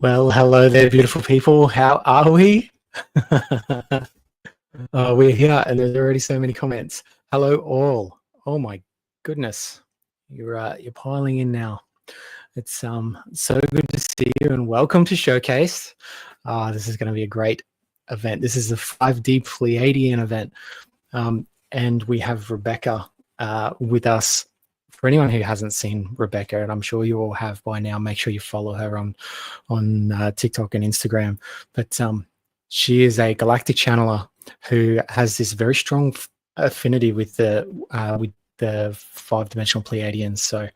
Well, hello there, beautiful people. How are we? We're here, and there's already so many comments. Hello, all. Oh my goodness, you're piling in now. It's so good to see you, and welcome to Showcase. This is going to be a great event. This is the 5D Pleadian event, and we have Rebecca with us. For anyone who hasn't seen Rebecca, and I'm sure you all have by now, make sure you follow her on TikTok and Instagram. But she is a galactic channeler who has this very strong affinity with the five-dimensional Pleiadians. So,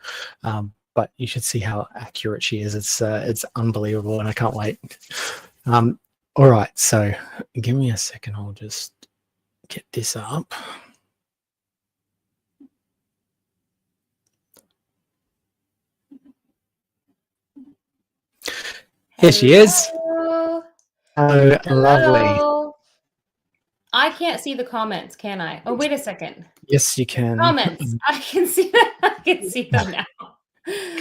but you should see how accurate she is. It's unbelievable, and I can't wait. All right, so give me a second. I'll just get this up. Here she is. Hello. Hello, lovely. I can't see the comments, can I? Oh, wait a second. Yes, you can. Comments. I can see them. I can see them now.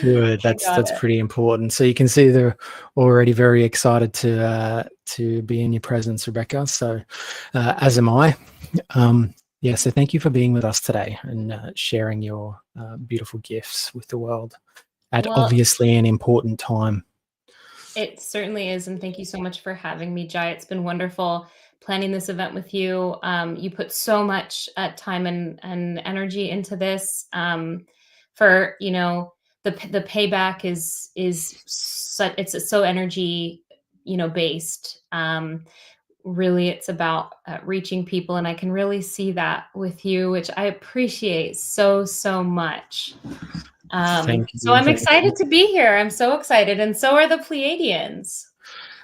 Good. That's pretty important. So you can see they're already very excited to be in your presence, Rebecca. So as am I. Yeah. So thank you for being with us today and sharing your beautiful gifts with the world at obviously an important time. It certainly is, and thank you so much for having me, Jai. It's been wonderful planning this event with you. You put so much time and energy into this. For the payback is so energy based. Really, it's about reaching people, and I can really see that with you, which I appreciate so much. So I'm excited to be here. I'm so excited, and so are the Pleadians.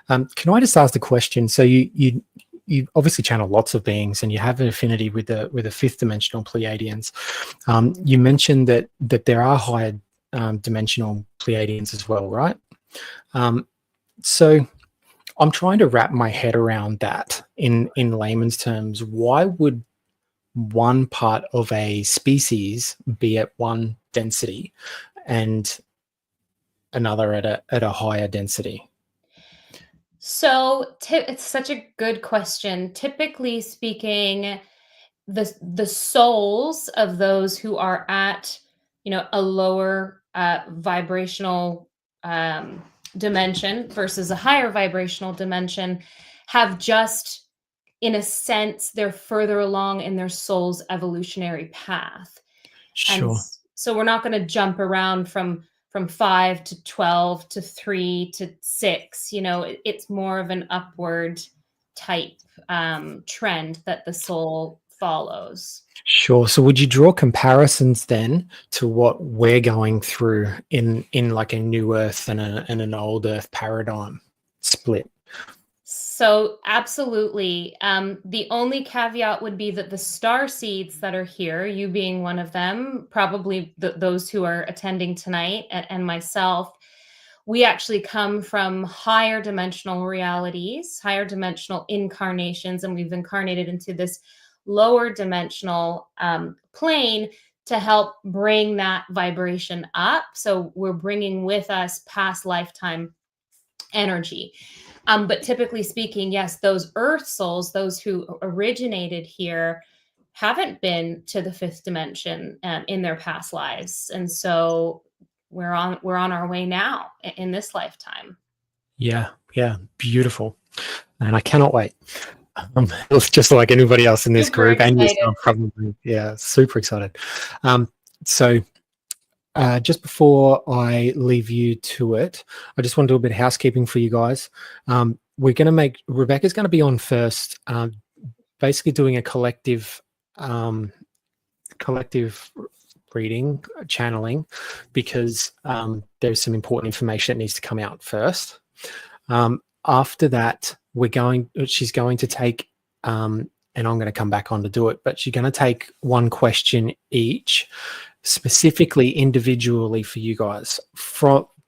Can I just ask the question? So you obviously channel lots of beings, and you have an affinity with the fifth dimensional Pleiadians. You mentioned that there are higher dimensional Pleiadians as well, right? So I'm trying to wrap my head around that in layman's terms. Why would one part of a species be at one density and another at a higher density? So it's such a good question. Typically speaking, the souls of those who are at a lower vibrational dimension versus a higher vibrational dimension have just, in a sense, they're further along in their soul's evolutionary path. Sure. And so we're not going to jump around from 5 to 12 to 3 to 6. It's more of an upward type trend that the soul follows. Sure. So would you draw comparisons then to what we're going through in like a new Earth and an old Earth paradigm split? So absolutely. The only caveat would be that the star seeds that are here, you being one of them, probably those who are attending tonight, and myself, we actually come from higher dimensional realities, higher dimensional incarnations, and we've incarnated into this lower dimensional plane to help bring that vibration up. So we're bringing with us past lifetime energy. But typically speaking, yes, those earth souls, those who originated here, haven't been to the fifth dimension in their past lives. And so we're on our way now in this lifetime. Yeah, beautiful. And I cannot wait. It's just like anybody else in this group, and yourself probably. Yeah, super excited. So just before I leave you to it, I just want to do a bit of housekeeping for you guys. We're going to Rebecca's going to be on first, basically doing a collective reading, channeling, because there's some important information that needs to come out first. After that, she's going to take, and I'm going to come back on to do it, but she's going to take one question each, specifically individually for you guys,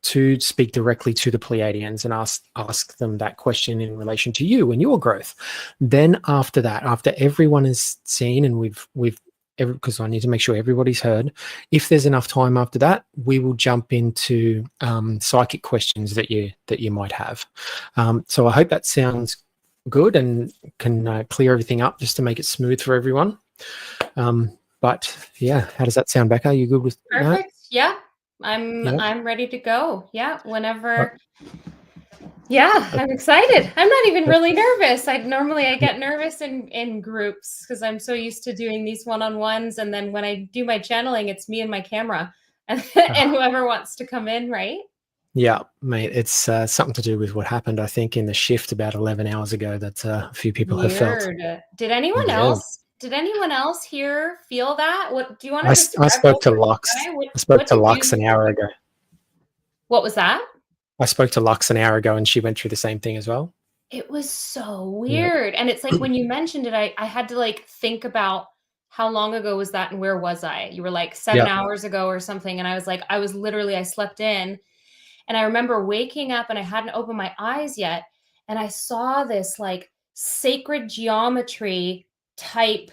to speak directly to the Pleiadians and ask them that question in relation to you and your growth. Then after that, after everyone is seen and we've because I need to make sure everybody's heard. If there's enough time after that, we will jump into psychic questions that you might have. So I hope that sounds good and can clear everything up just to make it smooth for everyone. But yeah, how does that sound, Becca? You good with that? Perfect. Yeah. I'm ready to go. Yeah. Whenever. Yeah, I'm excited. I'm not even really nervous. I get nervous in groups because I'm so used to doing these one-on-ones, and then when I do my channeling, it's me and my camera and whoever wants to come in, right? Yeah, mate, it's something to do with what happened, I think, in the shift about 11 hours ago that a few people have felt. Weird. Did anyone else here feel that? What do you want to I describe? spoke to Lux. I spoke to Lux an hour ago. What was that? I spoke to Lux an hour ago, and she went through the same thing as well. It was so weird. And it's like when you mentioned it, I had to like think about how long ago was that and where was I? You were like 7 hours ago or something. And I was like, I slept in. And I remember waking up and I hadn't opened my eyes yet. And I saw this like sacred geometry type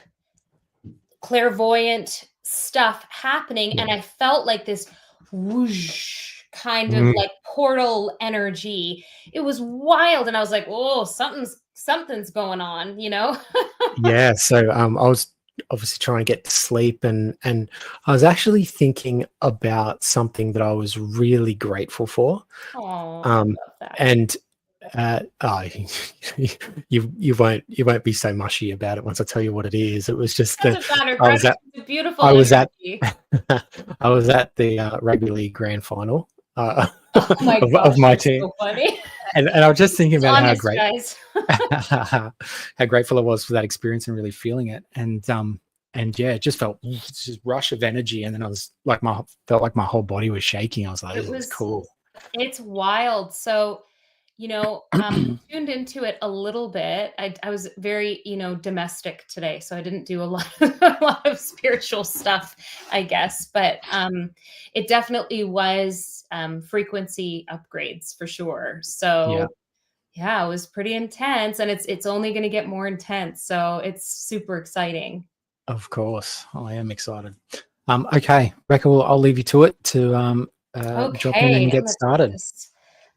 clairvoyant stuff happening. And I felt like this whoosh kind of like portal energy. It was wild. And I was like, oh, something's going on, you know? Yeah. So I was obviously trying to get to sleep, and I was actually thinking about something that I was really grateful for. Oh, I love that. And you won't be so mushy about it once I tell you what it is. It was just that I was at it's a beautiful I was energy. I was at the rugby league grand final Oh my gosh, of my team. So funny. And I was just thinking about Honest, guys. how grateful I was for that experience and really feeling it. And yeah, it just felt this rush of energy, and then I was like felt like my whole body was shaking. I was like, this is cool. It's wild. So, you know, tuned into it a little bit. I was very, domestic today, so I didn't do a lot of spiritual stuff, I guess. But it definitely was frequency upgrades for sure. So yeah, it was pretty intense, and it's only going to get more intense. So it's super exciting. Of course, I am excited. Okay, Rebecca, I'll leave you to it to drop in and get started.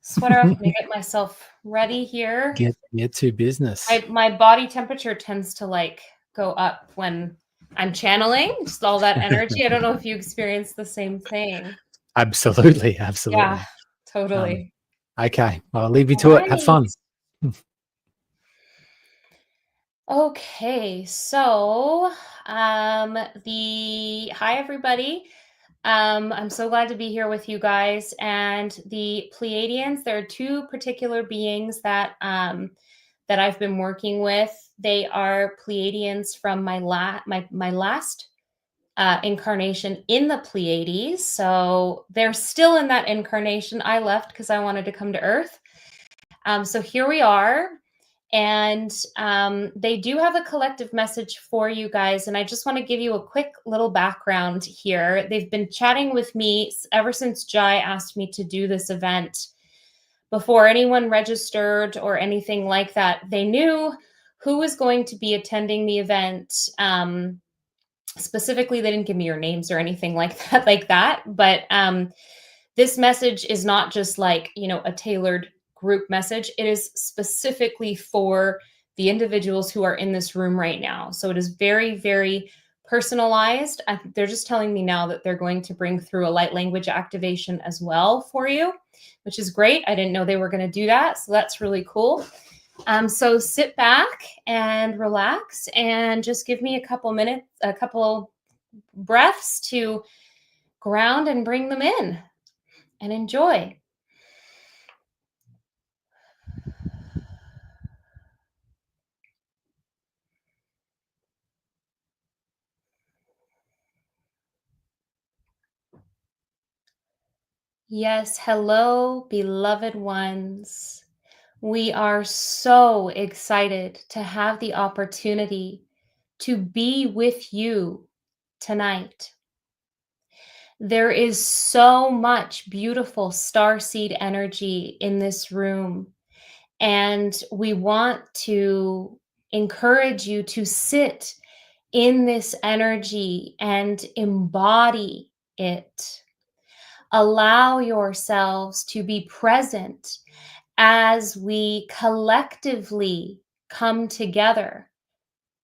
Sweater off and get myself ready here. Get to business. My body temperature tends to like go up when I'm channeling, just all that energy. I don't know if you experience the same thing. Absolutely. Yeah, totally. Okay, I'll leave you to it. Have fun. Okay, so hi everybody. I'm so glad to be here with you guys. And the Pleadians, there are two particular beings that I've been working with. They are Pleadians from my last incarnation in the Pleiades. So they're still in that incarnation. I left because I wanted to come to Earth. So here we are. And they do have a collective message for you guys. And I just want to give you a quick little background here. They've been chatting with me ever since Jai asked me to do this event. Before anyone registered or anything like that, they knew who was going to be attending the event. Specifically, they didn't give me your names or anything like that. But this message is not just like, a tailored group message. It is specifically for the individuals who are in this room right now. So it is very, very personalized. They're just telling me now that they're going to bring through a light language activation as well for you, which is great. I didn't know they were going to do that. So that's really cool. So sit back and relax and just give me a couple breaths to ground and bring them in and enjoy. Yes, hello, beloved ones. We are so excited to have the opportunity to be with you tonight. There is so much beautiful starseed energy in this room, and we want to encourage you to sit in this energy and embody it. Allow yourselves to be present as we collectively come together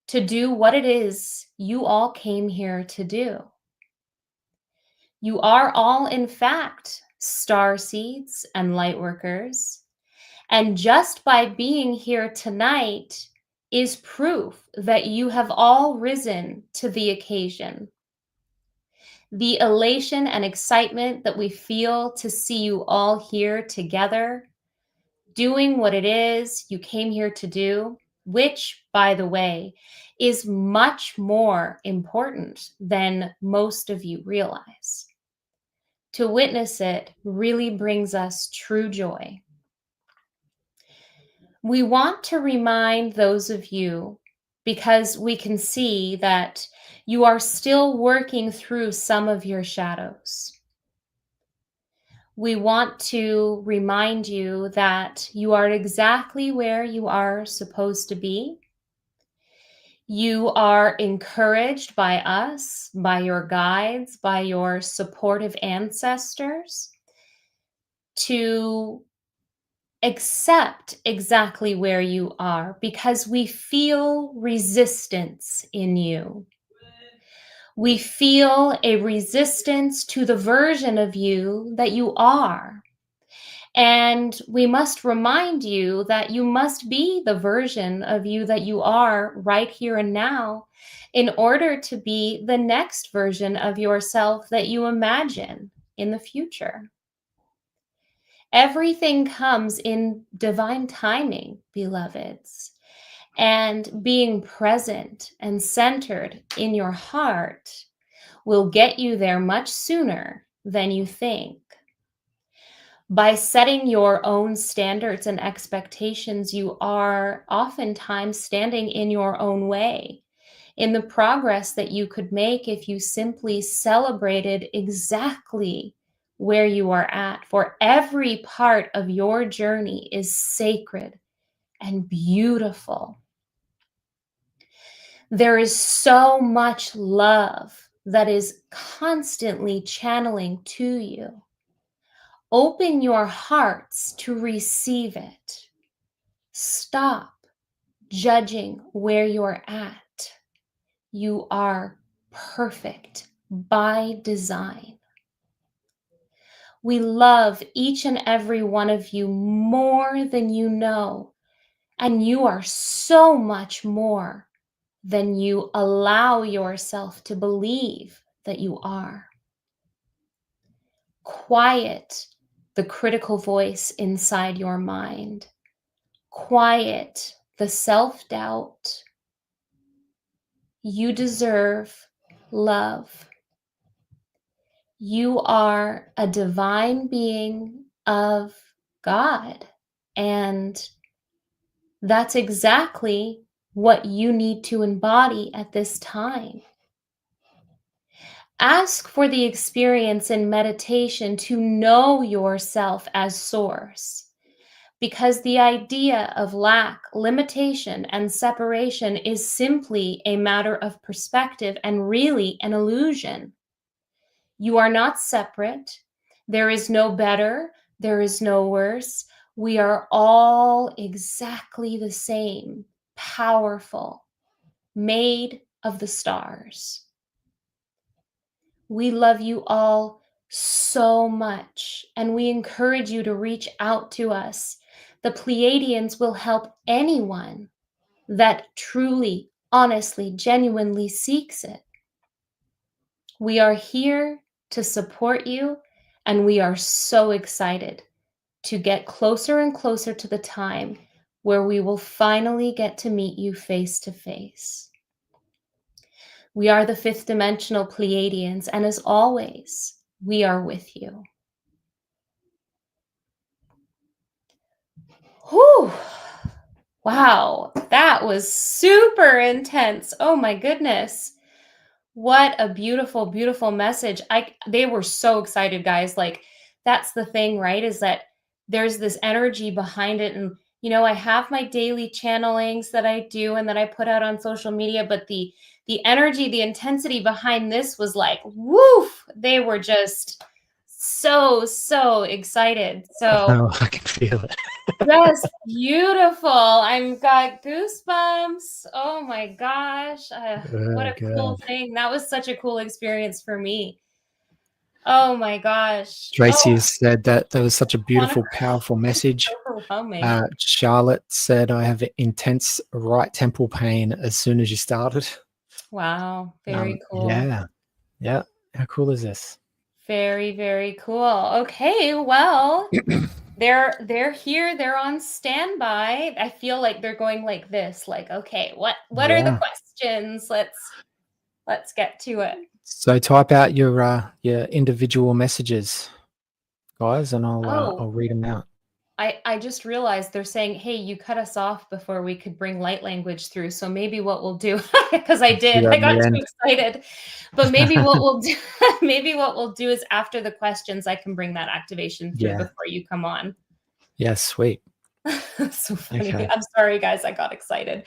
to do what it is you all came here to do. You are all, in fact, star seeds and light workers. And just by being here tonight is proof that you have all risen to the occasion. The elation and excitement that we feel to see you all here together, doing what it is you came here to do, which, by the way, is much more important than most of you realize. To witness it really brings us true joy. We want to remind those of you, because we can see that you are still working through some of your shadows. We want to remind you that you are exactly where you are supposed to be. You are encouraged by us, by your guides, by your supportive ancestors to accept exactly where you are, because we feel resistance in you. We feel a resistance to the version of you that you are. And we must remind you that you must be the version of you that you are right here and now in order to be the next version of yourself that you imagine in the future. Everything comes in divine timing, beloveds. And being present and centered in your heart will get you there much sooner than you think. By setting your own standards and expectations, you are oftentimes standing in your own way in the progress that you could make if you simply celebrated exactly where you are at. For every part of your journey is sacred and beautiful. There is so much love that is constantly channeling to you. Open your hearts to receive it. Stop judging where you're at. You are perfect by design. We love each and every one of you more than you know, and you are so much more than you allow yourself to believe that you are. Quiet the critical voice inside your mind. Quiet the self-doubt. You deserve love. You are a divine being of God, and that's exactly what you need to embody at this time. Ask for the experience in meditation to know yourself as source, because the idea of lack, limitation, and separation is simply a matter of perspective and really an illusion. You are not separate. There is no better. There is no worse. We are all exactly the same, powerful, made of the stars. We love you all so much, and we encourage you to reach out to us. The Pleiadians will help anyone that truly, honestly, genuinely seeks it. We are here to support you, and we are so excited to get closer and closer to the time where we will finally get to meet you face to face. We are the fifth dimensional Pleiadians, and as always, we are with you. Whew. Wow, that was super intense. Oh my goodness. What a beautiful, beautiful message. They were so excited, guys. Like, that's the thing, right? Is that there's this energy behind it, and I have my daily channelings that I do and that I put out on social media, but the energy, the intensity behind this was like, woof, they were just so excited. So Oh, I can feel it. yes, beautiful. I'm got goosebumps. Oh my gosh. What Oh, a cool God. thing. That was such a cool experience for me. Oh my gosh. Oh, Tracy has said that there was such a I want to beautiful, powerful message. overwhelming. Charlotte said, I have intense right temple pain as soon as you started. Wow, very cool. Yeah. Yeah. How cool is this? Very cool. Okay, well, they're here, they're on standby. I feel like they're going like this, like, okay, what are the Yeah. questions? Let's get to it. So type out your individual messages, guys, and Oh, I'll read them out. I just realized they're saying, "Hey, you cut us off before we could bring light language through." So maybe what we'll do, because I Do did, that I in got the too end. excited. But maybe what we'll do, maybe what we'll do is after the questions, I can bring that activation through Yeah. before you come on. Yeah. Sweet. That's so funny. Okay. I'm sorry, guys. I got excited.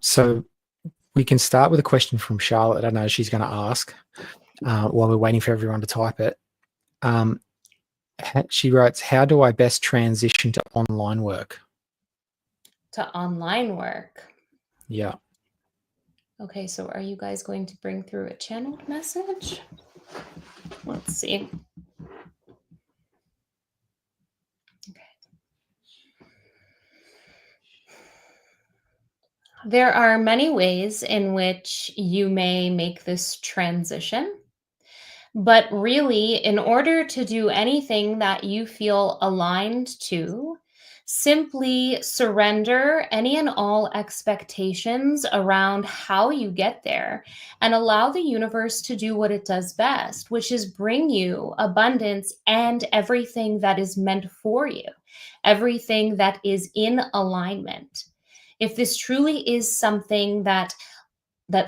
So we can start with a question from Charlotte. I know she's going to ask while we're waiting for everyone to type it. She writes, how do I best transition to online work? To online work. Yeah. Okay, so are you guys going to bring through a channeled message? Let's see. Okay. There are many ways in which you may make this transition. But really, in order to do anything that you feel aligned to, simply surrender any and all expectations around how you get there and allow the universe to do what it does best, which is bring you abundance and everything that is meant for you, everything that is in alignment. If this truly is something that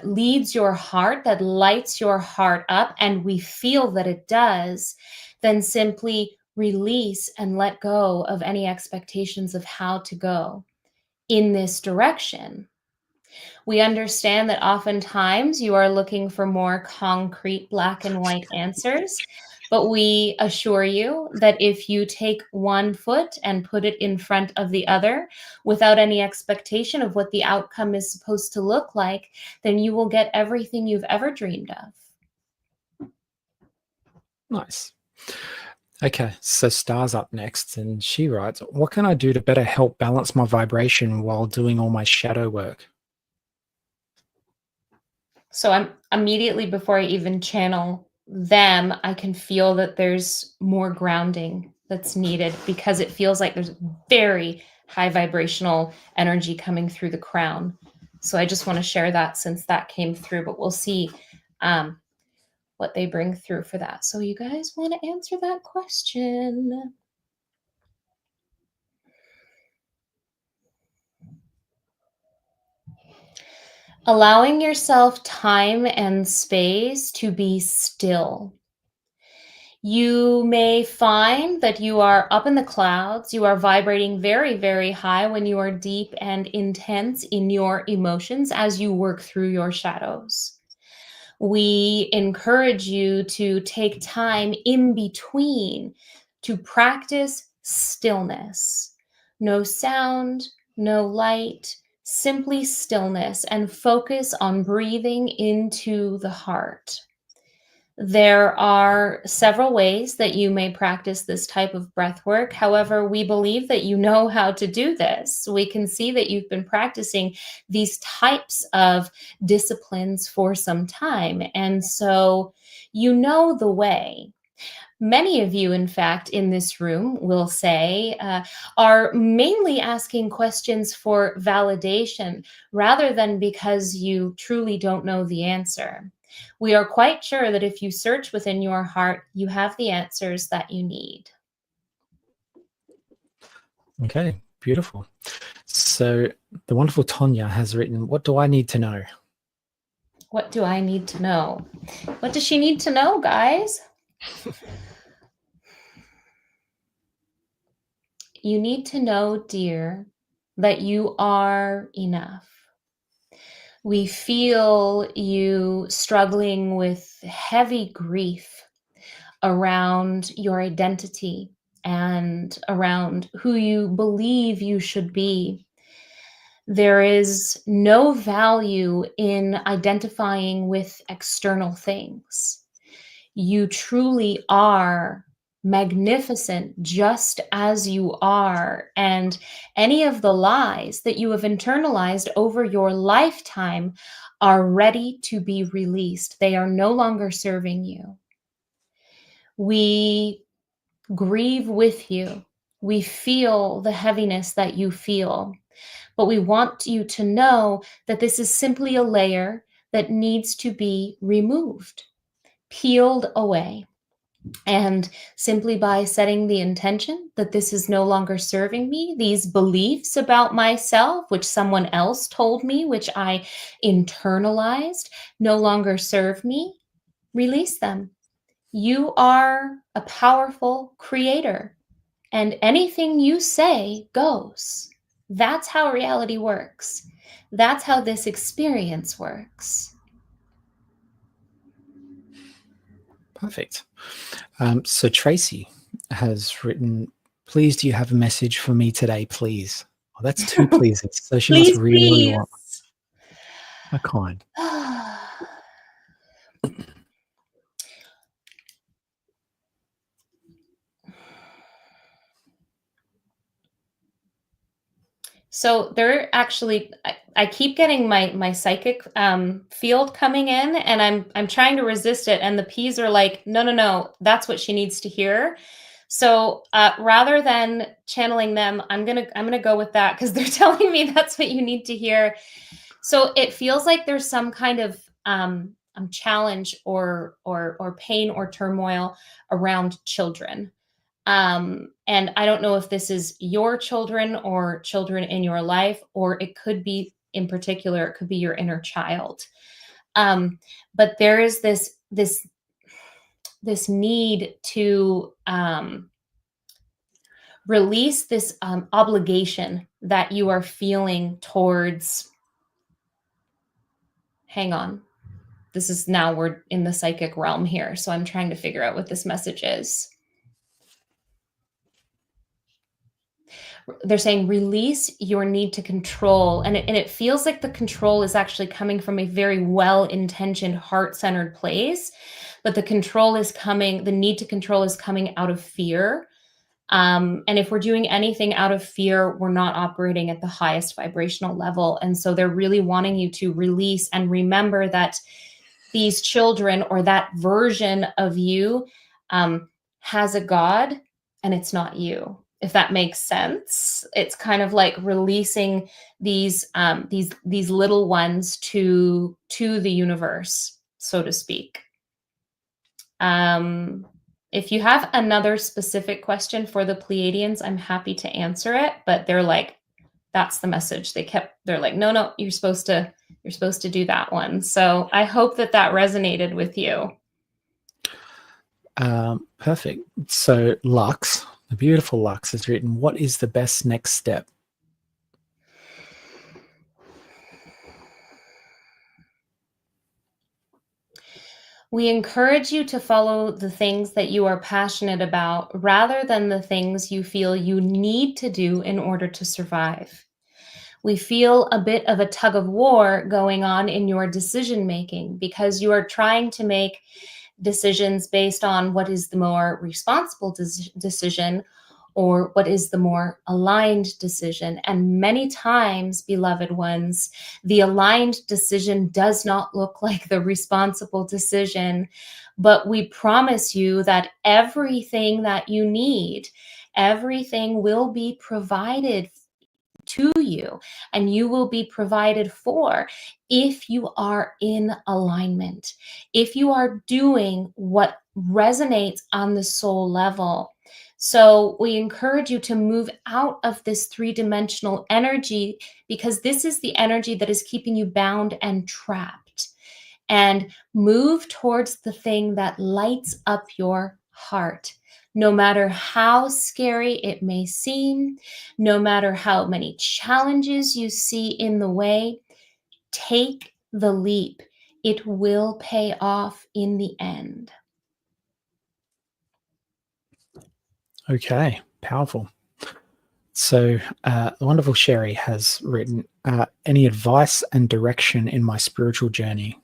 leads your heart, that lights your heart up, and we feel that it does, then simply release and let go of any expectations of how to go in this direction. We understand that oftentimes you are looking for more concrete black and white answers, but we assure you that if you take one foot and put it in front of the other without any expectation of what the outcome is supposed to look like, then you will get everything you've ever dreamed of. Nice. Okay, so Star's up next, and she writes, what can I do to better help balance my vibration while doing all my shadow work? So I'm immediately before I even channel them, I can feel that there's more grounding that's needed because it feels like there's very high vibrational energy coming through the crown. So I just want to share that since that came through, but we'll see what they bring through for that. So you guys want to answer that question? Allowing yourself time and space to be still. You may find that you are up in the clouds. You are vibrating very high when you are deep and intense in your emotions as you work through your shadows. We encourage you to take time in between to practice stillness. No sound, no light, simply stillness, and focus on breathing into the heart. There are several ways that you may practice this type of breath work. However, we believe that you know how to do this. We can see that you've been practicing these types of disciplines for some time. And so you know the way. Many of you, in fact, in this room will say, are mainly asking questions for validation rather than because you truly don't know the answer. We are quite sure that if you search within your heart, you have the answers that you need. Okay, beautiful. So the wonderful Tonya has written, what do I need to know? What do I need to know? What does she need to know, guys? you need to know, dear, that you are enough. We feel you struggling with heavy grief around your identity and around who you believe you should be. There is no value in identifying with external things. You truly are magnificent just as you are. And any of the lies that you have internalized over your lifetime are ready to be released. They are no longer serving you. We grieve with you. We feel the heaviness that you feel. But we want you to know that this is simply a layer that needs to be removed, peeled away. And simply by setting the intention that this is no longer serving me, these beliefs about myself, which someone else told me, which I internalized, no longer serve me, release them. You are a powerful creator, and anything you say goes. That's how reality works. That's how this experience works. Perfect. So Tracy has written, please, do you have a message for me today, please? Oh, that's two pleases. So she must Please, really please. want. How kind. So there actually, I keep getting my psychic field coming in, and I'm trying to resist it, and the P's are like, no, that's what she needs to hear. So rather than channeling them, I'm gonna go with that because they're telling me that's what you need to hear. So it feels like there's some kind of challenge or pain or turmoil around children. And I don't know if this is your children or children in your life, or it could be in particular, it could be your inner child. But there is this need to release this obligation that you are feeling towards. Hang on. This is now we're in the psychic realm here. So I'm trying to figure out what this message is. They're saying release your need to control. And it feels like the control is actually coming from a very well-intentioned, heart-centered place. But the need to control is coming out of fear. And if we're doing anything out of fear, we're not operating at the highest vibrational level. And so they're really wanting you to release and remember that these children or that version of you has a God, and it's not you. If that makes sense, it's kind of like releasing these little ones to the universe, so to speak. If you have another specific question for the Pleiadians, I'm happy to answer it. But they're like, that's the message. They're like, no, you're supposed to do that one. So I hope that resonated with you. Perfect. So Lux, the beautiful Lux, has written, what is the best next step? We encourage you to follow the things that you are passionate about rather than the things you feel you need to do in order to survive. We feel a bit of a tug of war going on in your decision making because you are trying to make decisions based on what is the more responsible decision or what is the more aligned decision. And many times, beloved ones, the aligned decision does not look like the responsible decision, but we promise you that everything that you need, everything will be provided to you, and you will be provided for if you are in alignment, if you are doing what resonates on the soul level. So we encourage you to move out of this three-dimensional energy because this is the energy that is keeping you bound and trapped, and move towards the thing that lights up your heart, No matter how scary it may seem, no matter how many challenges you see in the way, take the leap. It will pay off in the end. Okay, powerful. So, the wonderful Sherry has written, any advice and direction in my spiritual journey?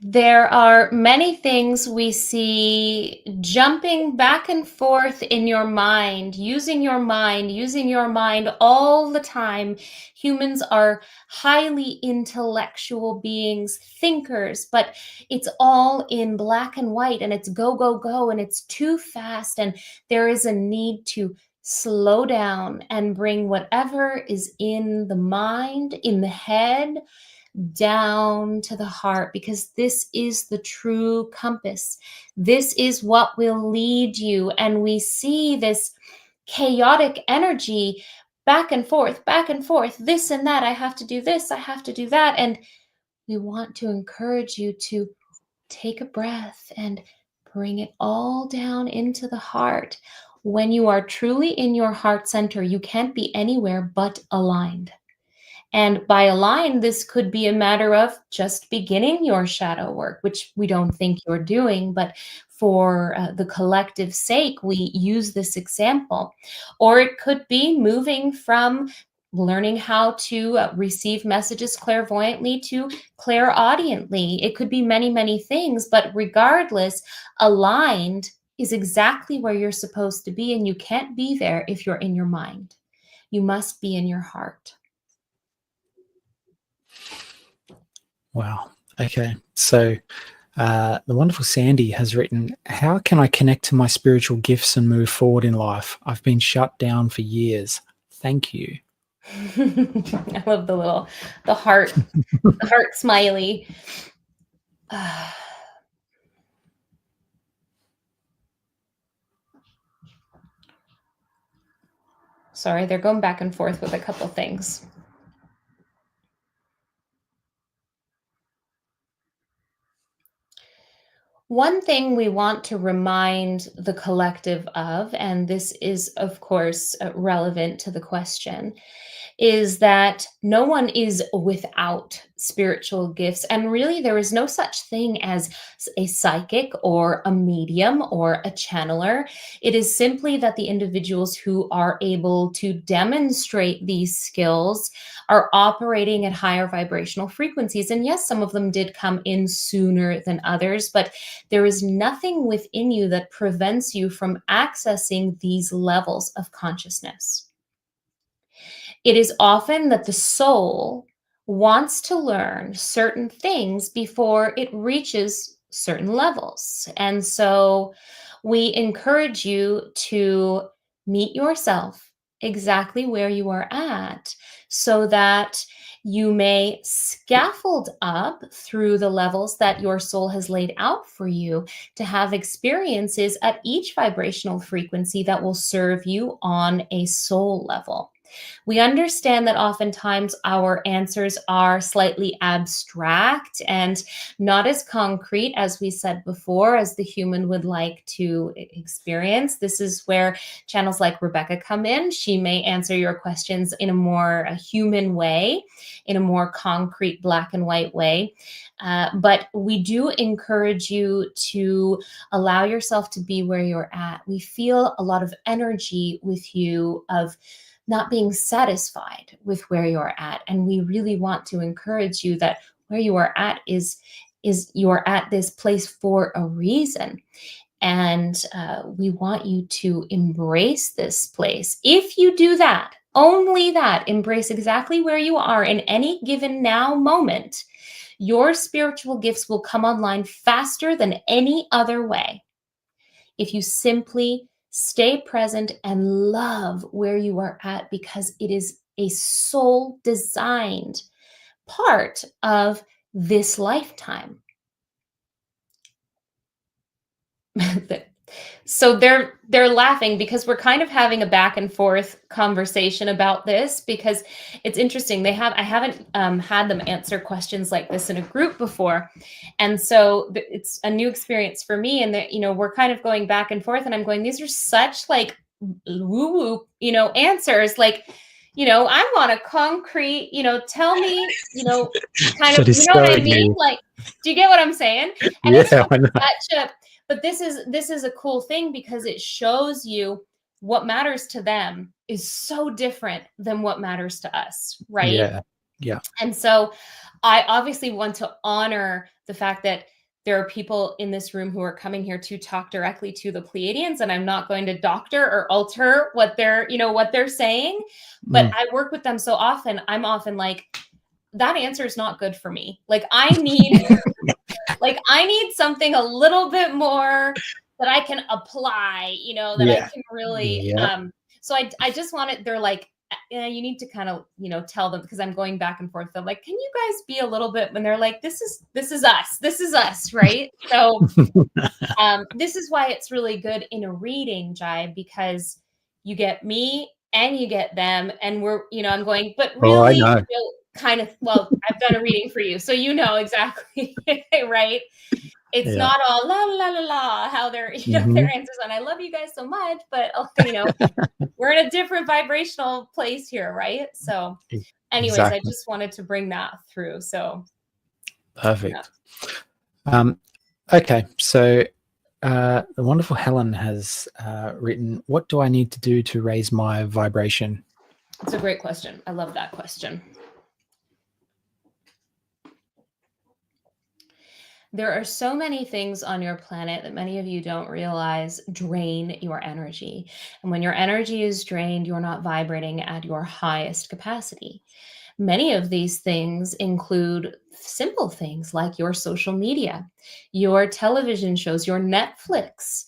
There are many things we see jumping back and forth in your mind, using your mind, using your mind all the time. Humans are highly intellectual beings, thinkers, but it's all in black and white, and it's go, go, go, and it's too fast. And there is a need to slow down and bring whatever is in the mind, in the head, down to the heart, because this is the true compass. This is what will lead you. And we see this chaotic energy back and forth, this and that. I have to do this, I have to do that. And we want to encourage you to take a breath and bring it all down into the heart. When you are truly in your heart center, you can't be anywhere but aligned. And by align, this could be a matter of just beginning your shadow work, which we don't think you're doing, but for the collective sake, we use this example. Or it could be moving from learning how to receive messages clairvoyantly to clairaudiently. It could be many, many things, but regardless, aligned is exactly where you're supposed to be, and you can't be there if you're in your mind. You must be in your heart. Wow. Okay. So, the wonderful Sandy has written, how can I connect to my spiritual gifts and move forward in life? I've been shut down for years. Thank you. I love the heart, the heart smiley. Sorry, they're going back and forth with a couple things. One thing we want to remind the collective of, and this is, of course, relevant to the question, is that no one is without spiritual gifts. And really, there is no such thing as a psychic or a medium or a channeler. It is simply that the individuals who are able to demonstrate these skills are operating at higher vibrational frequencies. And yes, some of them did come in sooner than others, but there is nothing within you that prevents you from accessing these levels of consciousness. It is often that the soul wants to learn certain things before it reaches certain levels. And so we encourage you to meet yourself exactly where you are at so that you may scaffold up through the levels that your soul has laid out for you to have experiences at each vibrational frequency that will serve you on a soul level. We understand that oftentimes our answers are slightly abstract and not as concrete, as we said before, as the human would like to experience. This is where channels like Rebecca come in. She may answer your questions in a more human way, in a more concrete black and white way. But we do encourage you to allow yourself to be where you're at. We feel a lot of energy with you of not being satisfied with where you're at. And we really want to encourage you that where you are at is you're at this place for a reason. And we want you to embrace this place. If you do that, only that, embrace exactly where you are in any given now moment, your spiritual gifts will come online faster than any other way. If you simply stay present and love where you are at, because it is a soul designed part of this lifetime. So they're laughing because we're kind of having a back and forth conversation about this, because it's interesting. I haven't had them answer questions like this in a group before, and so it's a new experience for me. And that, we're kind of going back and forth, and I'm going, these are such like woo woo, answers. Like, I want a concrete, tell me, kind of, That is what so I mean? you. Like, do you get what I'm saying? And it's Yeah, just I know. such a, but this is a cool thing, because it shows you what matters to them is so different than what matters to us, right? Yeah, yeah, And so I obviously want to honor the fact that there are people in this room who are coming here to talk directly to the Pleiadians, and I'm not going to doctor or alter what they're saying. But mm, I work with them so often, I'm often like, that answer is not good for me. Like, I need I need something a little bit more that I can apply, that I yeah, can really yeah. so I just want it, they're like, yeah, you need to kind of, tell them, because I'm going back and forth. I'm like, can you guys be a little bit, when they're like, this is us, right? So this is why it's really good in a reading, Jai, because you get me and you get them, and we're, I'm going, but Oh, I really, know. kind of, well, I've done a reading for you, so exactly, right? It's Yeah. not all la la la la how their Hmm. their answers, and I love you guys so much, but we're in a different vibrational place here, right? So, anyways, I Exactly. just wanted to bring that through. So, yeah. Perfect. Okay, so the wonderful Helen has written, what do I need to do to raise my vibration? It's a great question. I love that question. There are so many things on your planet that many of you don't realize drain your energy. And when your energy is drained, you're not vibrating at your highest capacity. Many of these things include simple things like your social media, your television shows, your Netflix.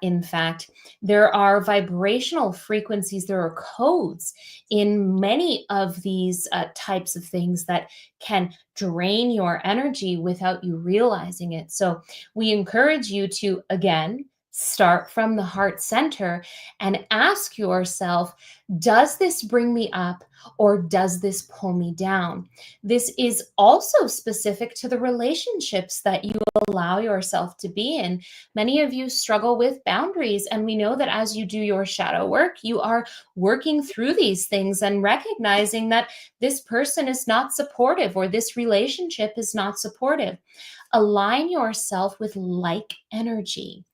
In fact, there are vibrational frequencies, there are codes in many of these types of things that can drain your energy without you realizing it. So, we encourage you to, again, start from the heart center and ask yourself, does this bring me up, or does this pull me down? This is also specific to the relationships that you allow yourself to be in. Many of you struggle with boundaries, and we know that as you do your shadow work, you are working through these things and recognizing that this person is not supportive, or this relationship is not supportive. Align yourself with like energy.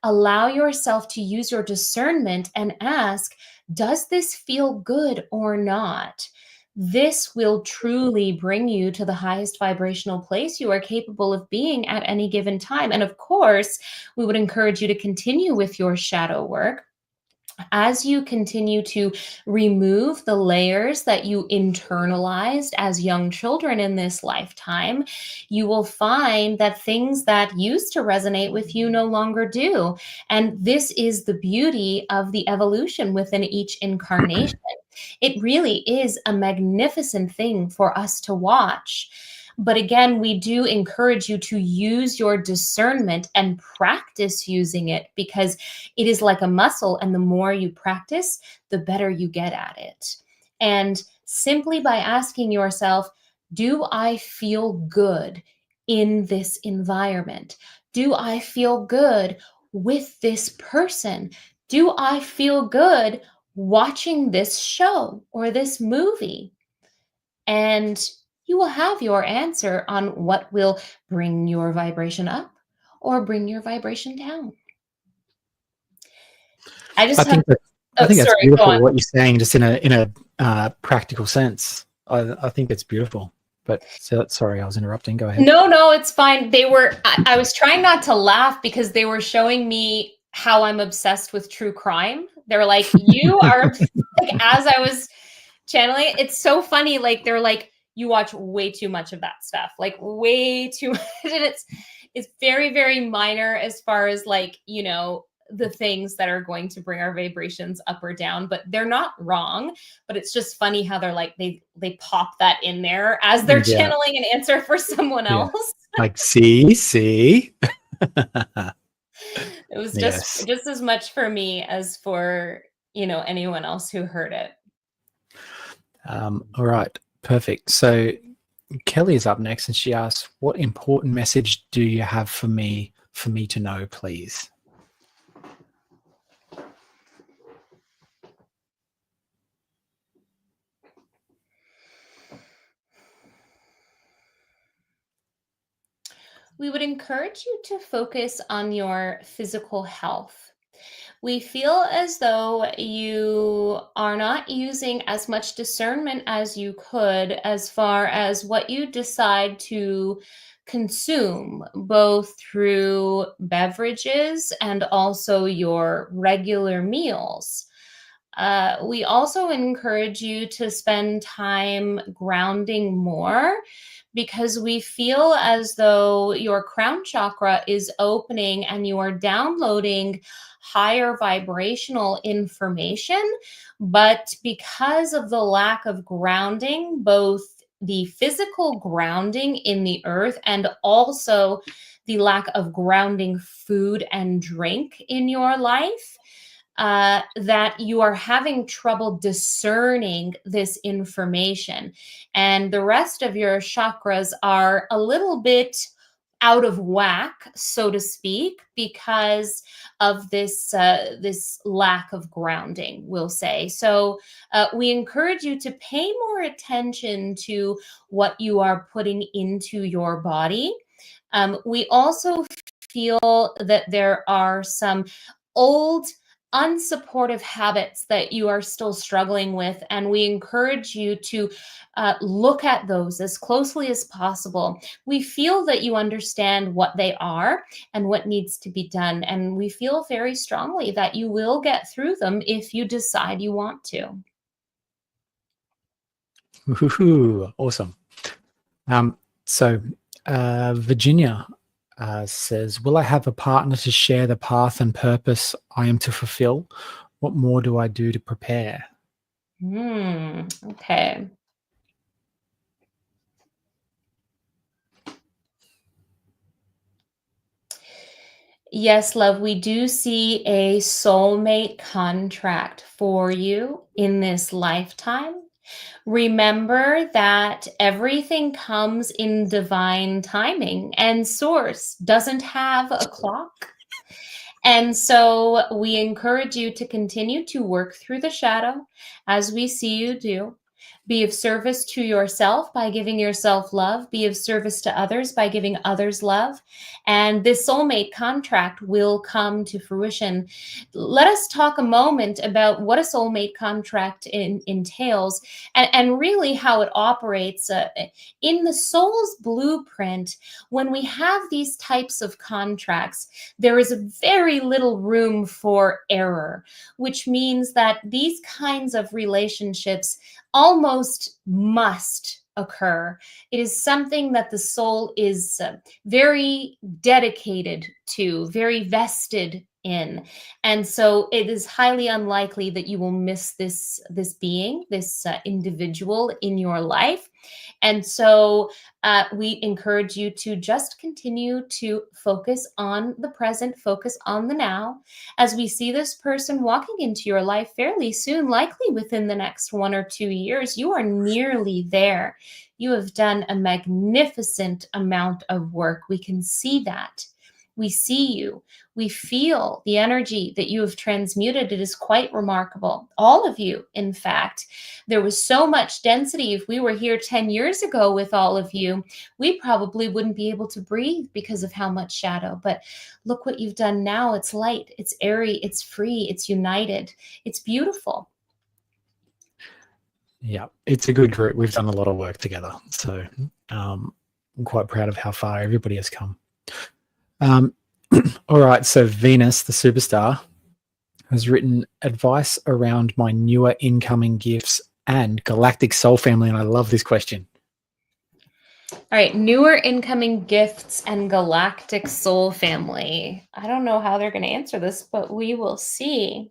Allow yourself to use your discernment and ask, does this feel good or not? This will truly bring you to the highest vibrational place you are capable of being at any given time. And of course, we would encourage you to continue with your shadow work. As you continue to remove the layers that you internalized as young children in this lifetime, you will find that things that used to resonate with you no longer do. And this is the beauty of the evolution within each incarnation. It really is a magnificent thing for us to watch. But again, we do encourage you to use your discernment and practice using it, because it is like a muscle. And the more you practice, the better you get at it. And simply by asking yourself, do I feel good in this environment? Do I feel good with this person? Do I feel good watching this show or this movie? And you will have your answer on what will bring your vibration up or bring your vibration down. I just I have, think that I oh, think that's sorry, go beautiful on. what you're saying, just in a practical sense. I think it's beautiful. But so, sorry, I was interrupting. Go ahead. No, it's fine. I was trying not to laugh because they were showing me how I'm obsessed with true crime. They're like, you are, like, as I was channeling it, it's so funny. Like, they're like, you watch way too much of that stuff, like way too much. And it's very, very minor as far as, like, the things that are going to bring our vibrations up or down, but they're not wrong. But it's just funny how they're like, they pop that in there as they're Yeah, channeling an answer for someone yeah. else. Like, see. It was Yes. just as much for me as for, anyone else who heard it. All right. Perfect. So Kelly is up next, and she asks, "What important message do you have for me to know, please?" We would encourage you to focus on your physical health. We feel as though you are not using as much discernment as you could as far as what you decide to consume, both through beverages and also your regular meals. We also encourage you to spend time grounding more because we feel as though your crown chakra is opening and you are downloading higher vibrational information. But because of the lack of grounding, both the physical grounding in the earth and also the lack of grounding food and drink in your life, that you are having trouble discerning this information. And the rest of your chakras are a little bit out of whack, so to speak, because of this lack of grounding, we'll say. So we encourage you to pay more attention to what you are putting into your body. We also feel that there are some old unsupportive habits that you are still struggling with, and we encourage you to look at those as closely as possible. We feel that you understand what they are and what needs to be done, and we feel very strongly that you will get through them if you decide you want to. Woohoo, awesome. So Virginia says, "Will I have a partner to share the path and purpose I am to fulfill? What more do I do to prepare?" Okay. Yes, love, we do see a soulmate contract for you in this lifetime. Remember that everything comes in divine timing, and source doesn't have a clock. And so we encourage you to continue to work through the shadow as we see you do. Be of service to yourself by giving yourself love. Be of service to others by giving others love. And this soulmate contract will come to fruition. Let us talk a moment about what a soulmate contract entails and really how it operates. In the soul's blueprint, when we have these types of contracts, there is very little room for error, which means that these kinds of relationships almost must occur. It is something that the soul is very dedicated to, very vested in. And so it is highly unlikely that you will miss this being, this individual in your life. And so we encourage you to just continue to focus on the present, focus on the now, as we see this person walking into your life fairly soon, likely within the next 1 or 2 years. You are nearly there. You have done a magnificent amount of work. We can see that. We see you. We feel the energy that you have transmuted. It is quite remarkable. All of you, in fact. There was so much density. If we were here 10 years ago with all of you, we probably wouldn't be able to breathe because of how much shadow. But look what you've done now. It's light, it's airy, it's free, it's united. It's beautiful. Yeah, it's a good group. We've done a lot of work together. So I'm quite proud of how far everybody has come. All right, so Venus, the superstar, has written advice around my newer incoming gifts and galactic soul family, and I love this question. All right, newer incoming gifts and galactic soul family. I don't know how they're going to answer this, but we will see.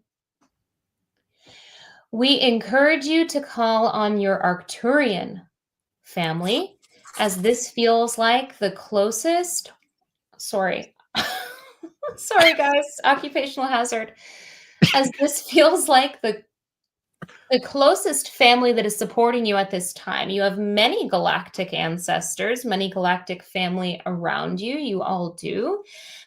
We encourage you to call on your Arcturian family, as this feels like the closest. Sorry. Sorry, guys. Occupational hazard. As this feels like the closest family that is supporting you at this time. You have many galactic ancestors, many galactic family around you. You all do.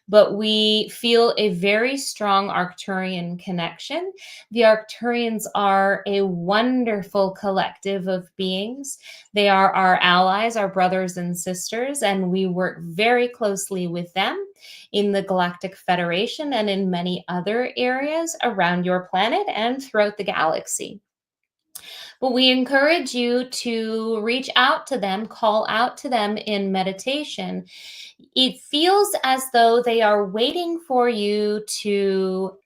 But we feel a very strong Arcturian connection. The Arcturians are a wonderful collective of beings. They are our allies, our brothers and sisters, and we work very closely with them in the Galactic Federation and in many other areas around your planet and throughout the galaxy. But we encourage you to reach out to them, call out to them in meditation. It feels as though they are waiting for you to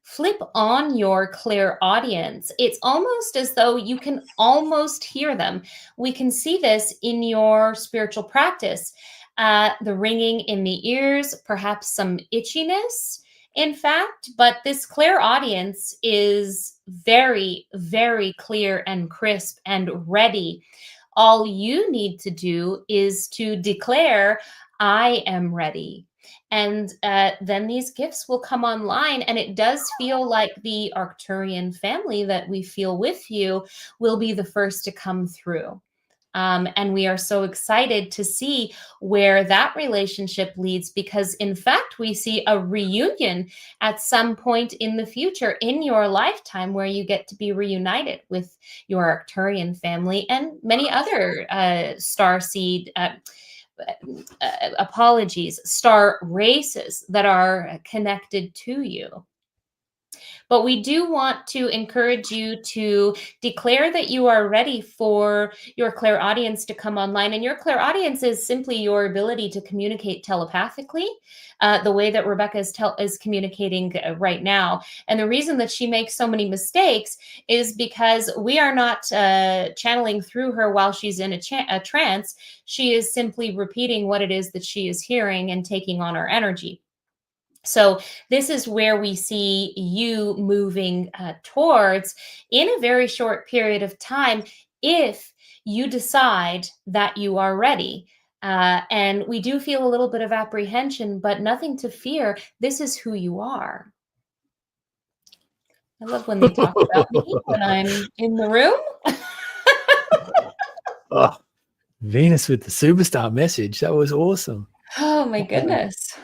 flip on your clairaudience. It's almost as though you can almost hear them. We can see this in your spiritual practice. The ringing in the ears, perhaps some itchiness, in fact, but this clairaudience is very, very clear and crisp and ready. All you need to do is to declare, I am ready. And then these gifts will come online. And it does feel like the Arcturian family that we feel with you will be the first to come through. And we are so excited to see where that relationship leads because, in fact, we see a reunion at some point in the future in your lifetime where you get to be reunited with your Arcturian family and many other starseed. Star races that are connected to you. But we do want to encourage you to declare that you are ready for your clairaudience to come online. And your clairaudience is simply your ability to communicate telepathically, the way that Rebecca is communicating right now. And the reason that she makes so many mistakes is because we are not channeling through her while she's in a trance. She is simply repeating what it is that she is hearing and taking on our energy. So this is where we see you moving towards in a very short period of time if you decide that you are ready. And we do feel a little bit of apprehension, but nothing to fear. This is who you are. I love when they talk about me when I'm in the room. Oh, Venus with the superstar message. That was awesome. Oh my goodness.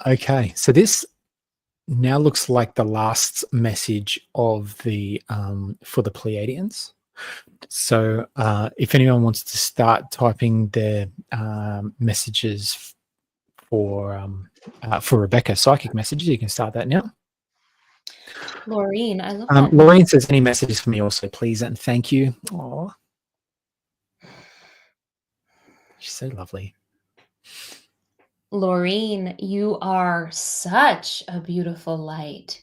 Okay, so this now looks like the last message of the for the Pleiadians. So if anyone wants to start typing their messages for Rebecca, psychic messages, you can start that now. Laureen, I love that. Laureen says, any messages for me also, please, and thank you. Oh, she's so lovely. Laureen, you are such a beautiful light.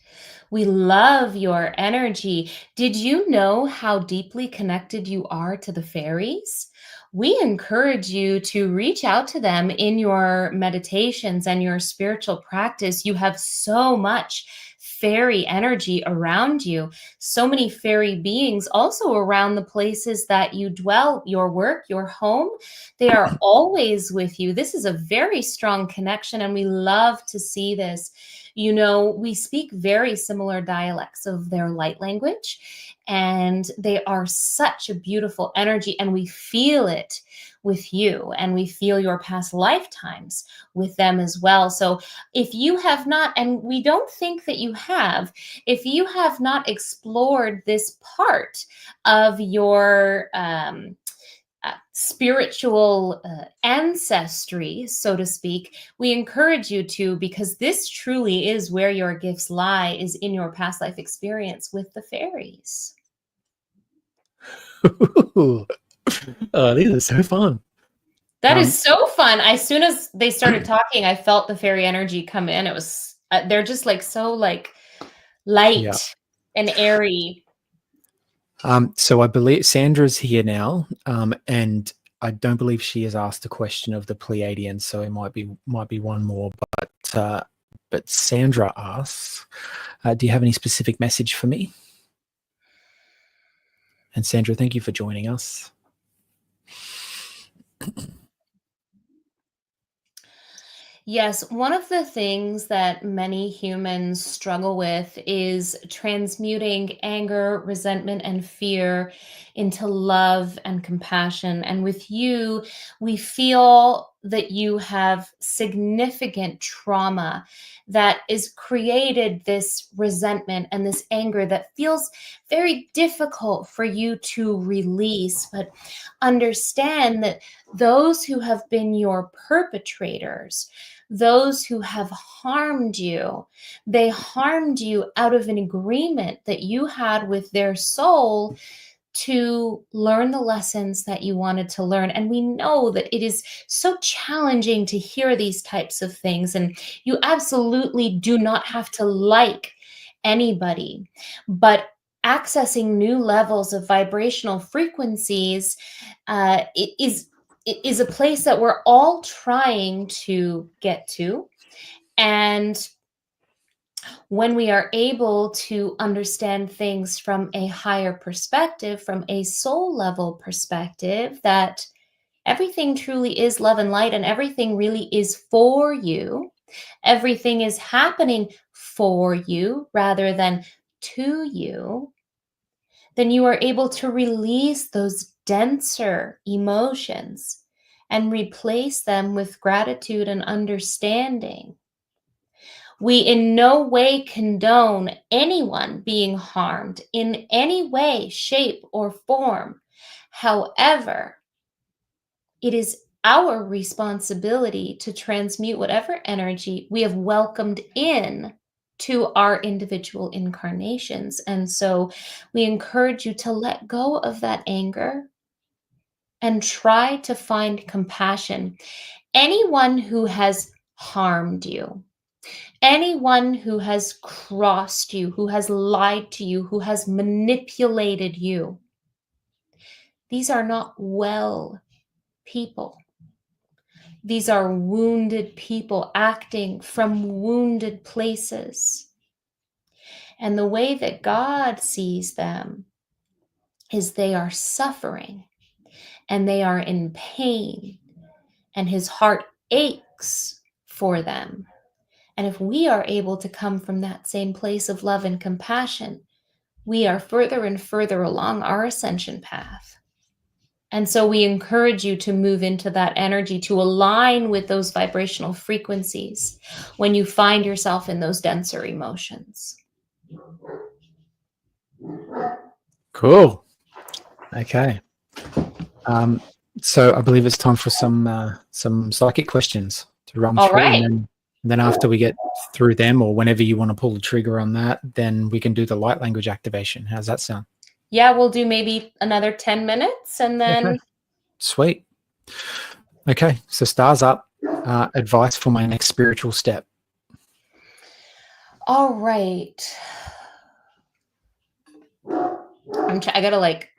We love your energy. Did you know how deeply connected you are to the fairies? We encourage you to reach out to them in your meditations and your spiritual practice. You have so much fairy energy around you, so many fairy beings also around the places that you dwell, your work, your home. They are always with you. This is a very strong connection, and we love to see this. You know, we speak very similar dialects of their light language, and they are such a beautiful energy, and we feel it with you, and we feel your past lifetimes with them as well. So if you have not, and we don't think that you have, if you have not explored this part of your spiritual ancestry, so to speak, we encourage you to, because this truly is where your gifts lie, is in your past life experience with the fairies. Oh, these are so fun. That is so fun. As soon as they started talking, I felt the fairy energy come in. It was, they're just like so like light and airy. So I believe Sandra's here now, and I don't believe she has asked a question of the Pleiadians, so it might be one more. But Sandra asks, "Do you have any specific message for me?" And Sandra, thank you for joining us. Yes, one of the things that many humans struggle with is transmuting anger, resentment, and fear into love and compassion. And with you, we feel that you have significant trauma that is created this resentment and this anger that feels very difficult for you to release. But understand that those who have been your perpetrators, those who have harmed you, they harmed you out of an agreement that you had with their soul to learn the lessons that you wanted to learn. And we know that it is so challenging to hear these types of things. And you absolutely do not have to like anybody, but accessing new levels of vibrational frequencies it is a place that we're all trying to get to. And when we are able to understand things from a higher perspective, from a soul level perspective, that everything truly is love and light and everything really is for you, everything is happening for you rather than to you, then you are able to release those denser emotions and replace them with gratitude and understanding. We in no way condone anyone being harmed in any way, shape, or form. However, it is our responsibility to transmute whatever energy we have welcomed in to our individual incarnations. And so we encourage you to let go of that anger and try to find compassion. Anyone who has harmed you, anyone who has crossed you, who has lied to you, who has manipulated you, these are not well people. These are wounded people acting from wounded places. And the way that God sees them is they are suffering and they are in pain, and his heart aches for them. And if we are able to come from that same place of love and compassion, we are further and further along our ascension path. And so we encourage you to move into that energy, to align with those vibrational frequencies when you find yourself in those denser emotions. Cool. Okay. So I believe it's time for some psychic questions to run All through, right. and then after we get through them, or whenever you want to pull the trigger on that, then we can do the light language activation. How's that sound? Yeah, we'll do maybe another 10 minutes and then. Okay. Sweet. Okay, so stars up. Advice for my next spiritual step. All right. I gotta like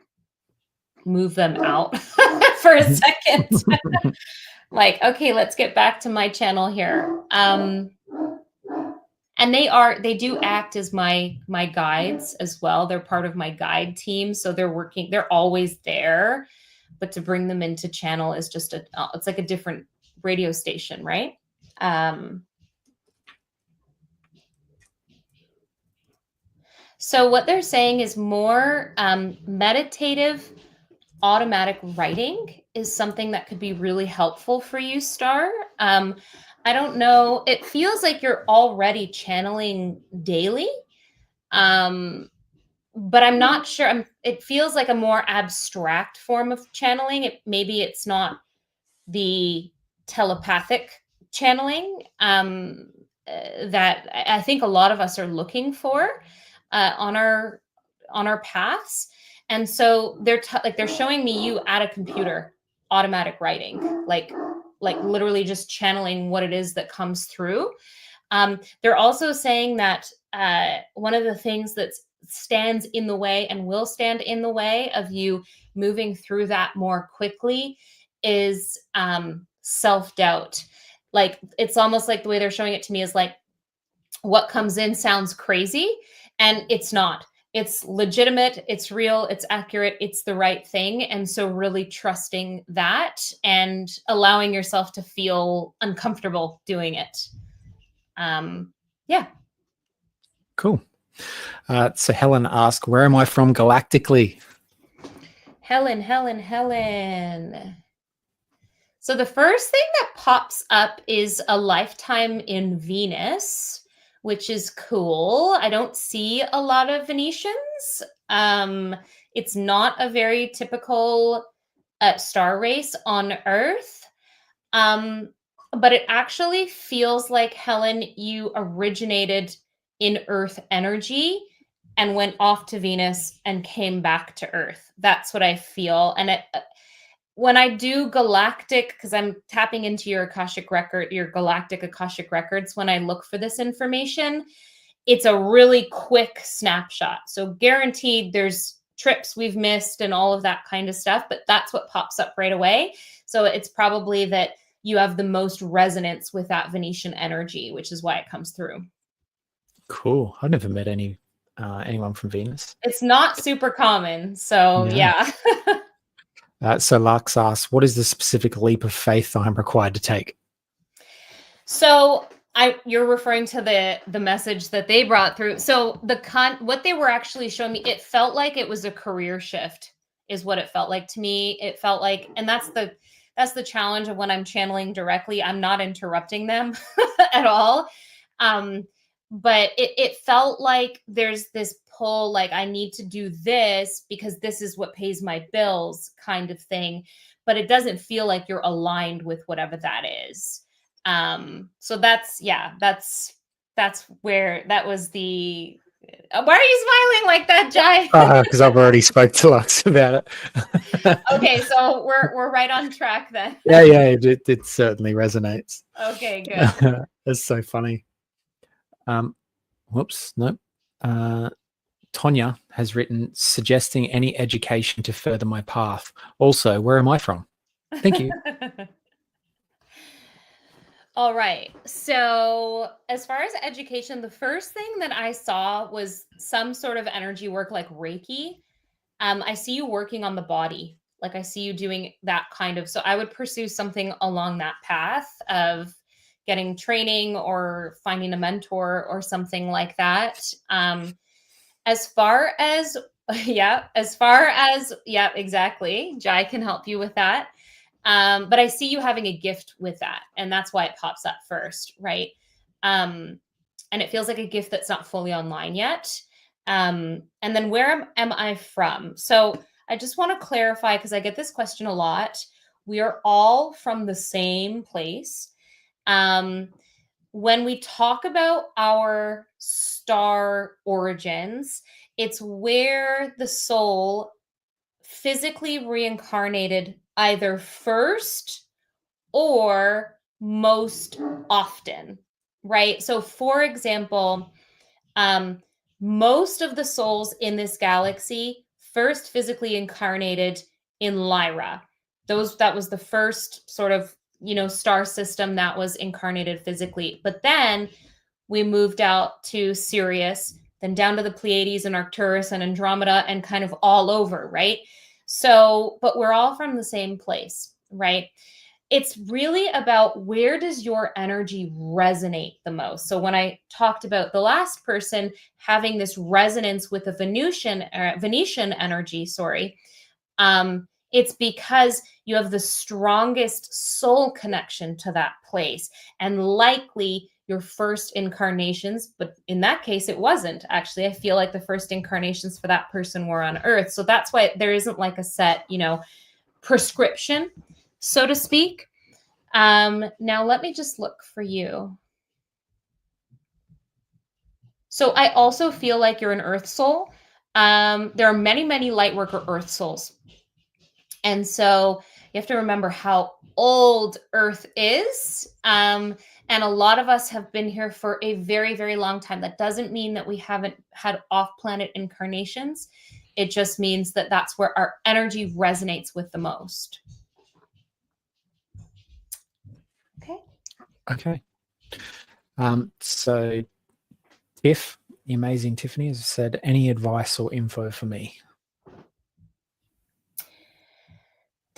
move them out for a second. Like, okay, let's get back to my channel here. And they do act as my guides as well. They're part of my guide team, so they're always there. But to bring them into channel is just it's like a different radio station, right? So what they're saying is more meditative automatic writing is something that could be really helpful for you, Star. I don't know. It feels like you're already channeling daily. But I'm not sure. It feels like a more abstract form of channeling. Maybe it's not the telepathic channeling that I think a lot of us are looking for on our paths. And so they're showing me you at a computer, automatic writing, like literally just channeling what it is that comes through. They're also saying that one of the things that stands in the way and will stand in the way of you moving through that more quickly is self-doubt. Like, it's almost like the way they're showing it to me is like, what comes in sounds crazy, and it's not. it's legitimate, it's real, it's accurate, it's the right thing. And so really trusting that and allowing yourself to feel uncomfortable doing it. Yeah. Cool. So Helen asked, where am I from galactically? Helen. So the first thing that pops up is a lifetime in Venus, which is cool. I don't see a lot of Venetians. It's not a very typical star race on Earth. But it actually feels like, Helen, you originated in Earth energy and went off to Venus and came back to Earth. That's what I feel. And when I do galactic, because I'm tapping into your Akashic record, your galactic Akashic records, when I look for this information, it's a really quick snapshot. So guaranteed there's trips we've missed and all of that kind of stuff, but that's what pops up right away. So it's probably that you have the most resonance with that Venetian energy, which is why it comes through. Cool. I've never met anyone from Venus. It's not super common. So yeah. So Lux asks, what is the specific leap of faith I'm required to take? So you're referring to the message that they brought through. So what they were actually showing me, it felt like it was a career shift, is what it felt like to me. It felt like, and that's the challenge of when I'm channeling directly, I'm not interrupting them at all. But it felt like there's this pull, like I need to do this because this is what pays my bills kind of thing. But it doesn't feel like you're aligned with whatever that is. So that's where that was the. Why are you smiling like that, Jai? Because I've already spoke to Lux about it. Okay, so we're right on track then. Yeah, it certainly resonates. Okay, good. That's so funny. Whoops, nope. Tonya has written, suggesting any education to further my path. Also, where am I from? Thank you. All right. So as far as education, the first thing that I saw was some sort of energy work like Reiki. I see you working on the body. Like I see you doing that kind of, so I would pursue something along that path of getting training or finding a mentor or something like that. As far as, yeah, exactly. Jai can help you with that. But I see you having a gift with that. And that's why it pops up first, right? And it feels like a gift that's not fully online yet. And then where am I from? So I just want to clarify, because I get this question a lot. We are all from the same place. When we talk about our star origins, it's where the soul physically reincarnated either first or most often, right? So for example, most of the souls in this galaxy first physically incarnated in Lyra. That was the first sort of, star system that was incarnated physically. But then we moved out to Sirius, then down to the Pleiades and Arcturus and Andromeda and kind of all over, right? So, but we're all from the same place, right? It's really about where does your energy resonate the most. So when I talked about the last person having this resonance with the Venetian energy, it's because you have the strongest soul connection to that place, and likely your first incarnations, but in that case, it wasn't actually. I feel like the first incarnations for that person were on Earth. So that's why there isn't like a set, prescription, so to speak. Now let me just look for you. So I also feel like you're an Earth soul. There are many, many light worker Earth souls. And so you have to remember how old Earth is. And a lot of us have been here for a very, very long time. That doesn't mean that we haven't had off-planet incarnations. It just means that that's where our energy resonates with the most. Okay. So Tiff The amazing Tiffany has said, any advice or info for me?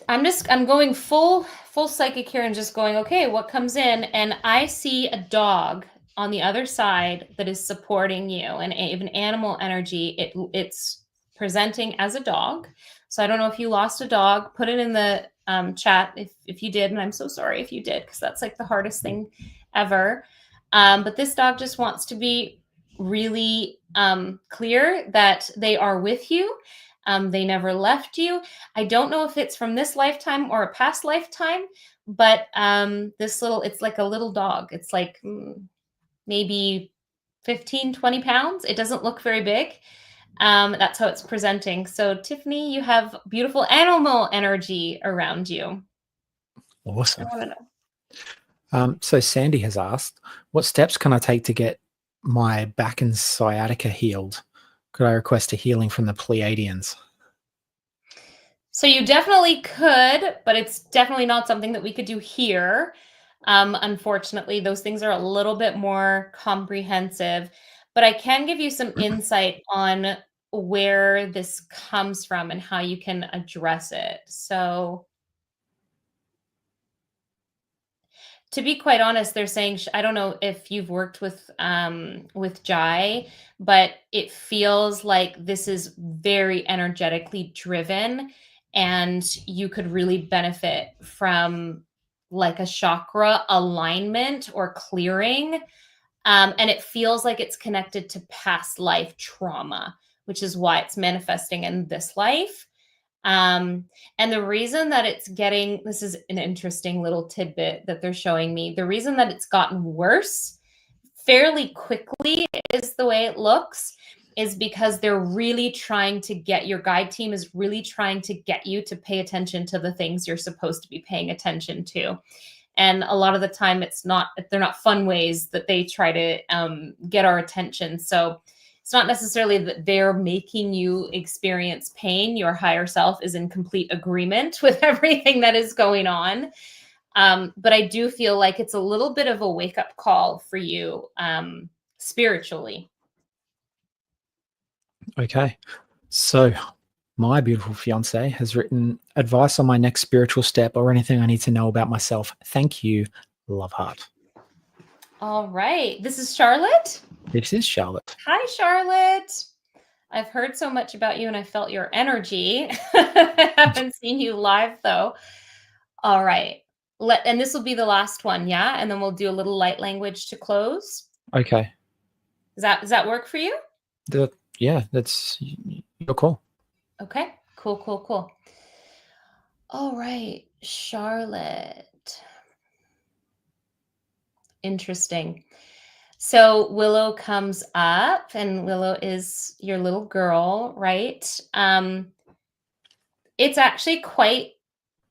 I'm going full psychic here and just going, okay, what comes in? And I see a dog on the other side that is supporting you, and even animal energy. It's presenting as a dog. So I don't know if you lost a dog. Put it in the chat if you did, and I'm so sorry if you did, because that's like the hardest thing ever. But this dog just wants to be really clear that they are with you. They never left you. I don't know if it's from this lifetime or a past lifetime, but it's like a little dog. It's like maybe 15, 20 pounds. It doesn't look very big. That's how it's presenting. So, Tiffany, you have beautiful animal energy around you. Awesome. I want to know. So Sandy has asked, what steps can I take to get my back and sciatica healed? Could I request a healing from the Pleiadians? So you definitely could, but it's definitely not something that we could do here. Unfortunately, those things are a little bit more comprehensive, but I can give you some insight on where this comes from and how you can address it. So to be quite honest, they're saying, I don't know if you've worked with Jai, but it feels like this is very energetically driven, and you could really benefit from like a chakra alignment or clearing. And it feels like it's connected to past life trauma, which is why it's manifesting in this life. And the reason that it's getting, this is an interesting little tidbit that they're showing me. The reason that it's gotten worse fairly quickly is the way it looks, is because they're really trying to get, your guide team is really trying to get you to pay attention to the things you're supposed to be paying attention to. And a lot of the time they're not fun ways that they try to get our attention. So it's not necessarily that they're making you experience pain. Your higher self is in complete agreement with everything that is going on. But I do feel like it's a little bit of a wake-up call for you spiritually. Okay. So my beautiful fiance has written, advice on my next spiritual step or anything I need to know about myself. Thank you. Love, heart. All right. This is Charlotte. This is Charlotte. Hi, Charlotte. I've heard so much about you and I felt your energy. I haven't seen you live though. All right. And this will be the last one, yeah? And then we'll do a little light language to close. Okay. Does that work for you? Yeah, that's your call. Okay. Cool. All right, Charlotte. Interesting. So Willow comes up, and Willow is your little girl, right? It's actually quite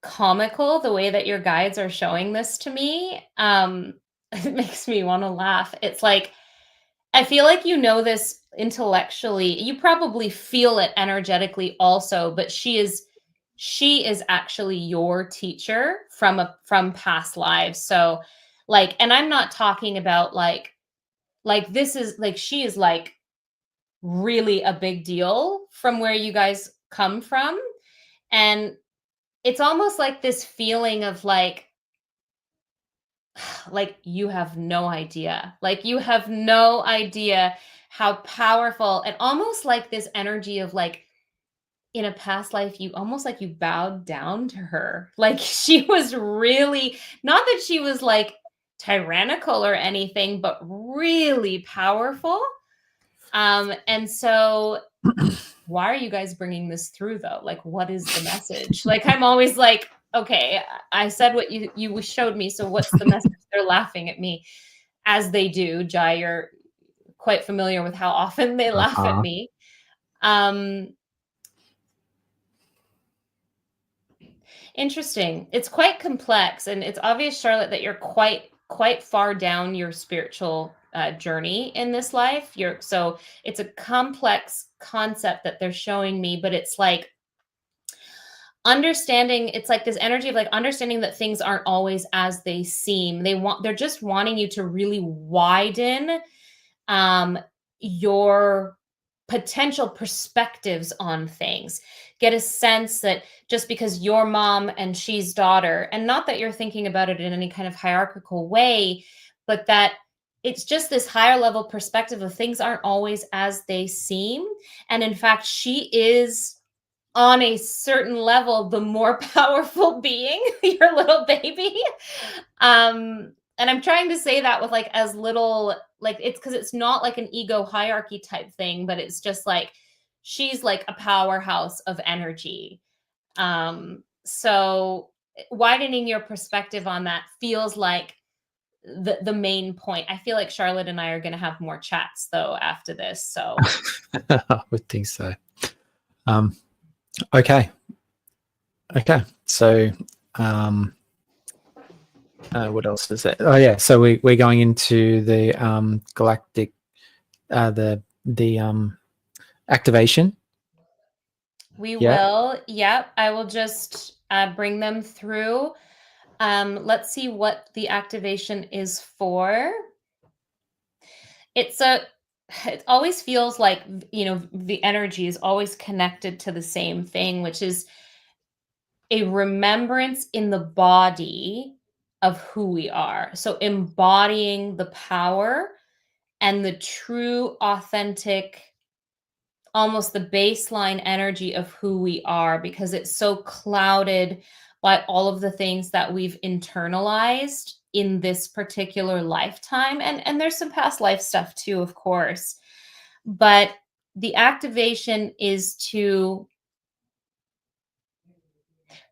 comical the way that your guides are showing this to me. It makes me want to laugh. It's like, I feel like you know this intellectually. You probably feel it energetically also, but she is actually your teacher from past lives. So like, and I'm not talking about like this is like, she is like really a big deal from where you guys come from. And it's almost like this feeling of like you have no idea. Like you have no idea how powerful, and almost like this energy of like in a past life, you almost like you bowed down to her. Like she was really, not that she was like tyrannical or anything, but really powerful. And so why are you guys bringing this through though? Like, what is the message? Like, I'm always like, okay, I said what you showed me. So what's the message? They're laughing at me as they do. Jai, you're quite familiar with how often they laugh at me. Interesting. It's quite complex, and it's obvious, Charlotte, that you're quite far down your spiritual journey in this life. So it's a complex concept that they're showing me, but it's like understanding. It's like this energy of like understanding that things aren't always as they seem. They're just wanting you to really widen your potential perspectives on things. Get a sense that just because you're mom and she's daughter, and not that you're thinking about it in any kind of hierarchical way, but that it's just this higher level perspective of things aren't always as they seem. And in fact, she is on a certain level the more powerful being, your little baby. And I'm trying to say that with like as little, like, it's because it's not like an ego hierarchy type thing, but it's just like she's like a powerhouse of energy. So widening your perspective on that feels like the main point. I feel like Charlotte and I are going to have more chats though after this. So I would think so. Okay. So what else is it? Oh yeah, so we're going into the galactic the activation. We will. Yep. I will just bring them through. Let's see what the activation is for. It always feels like, the energy is always connected to the same thing, which is a remembrance in the body of who we are. So embodying the power and the true, authentic, almost the baseline energy of who we are, because it's so clouded by all of the things that we've internalized in this particular lifetime. And there's some past life stuff too, of course. But the activation is to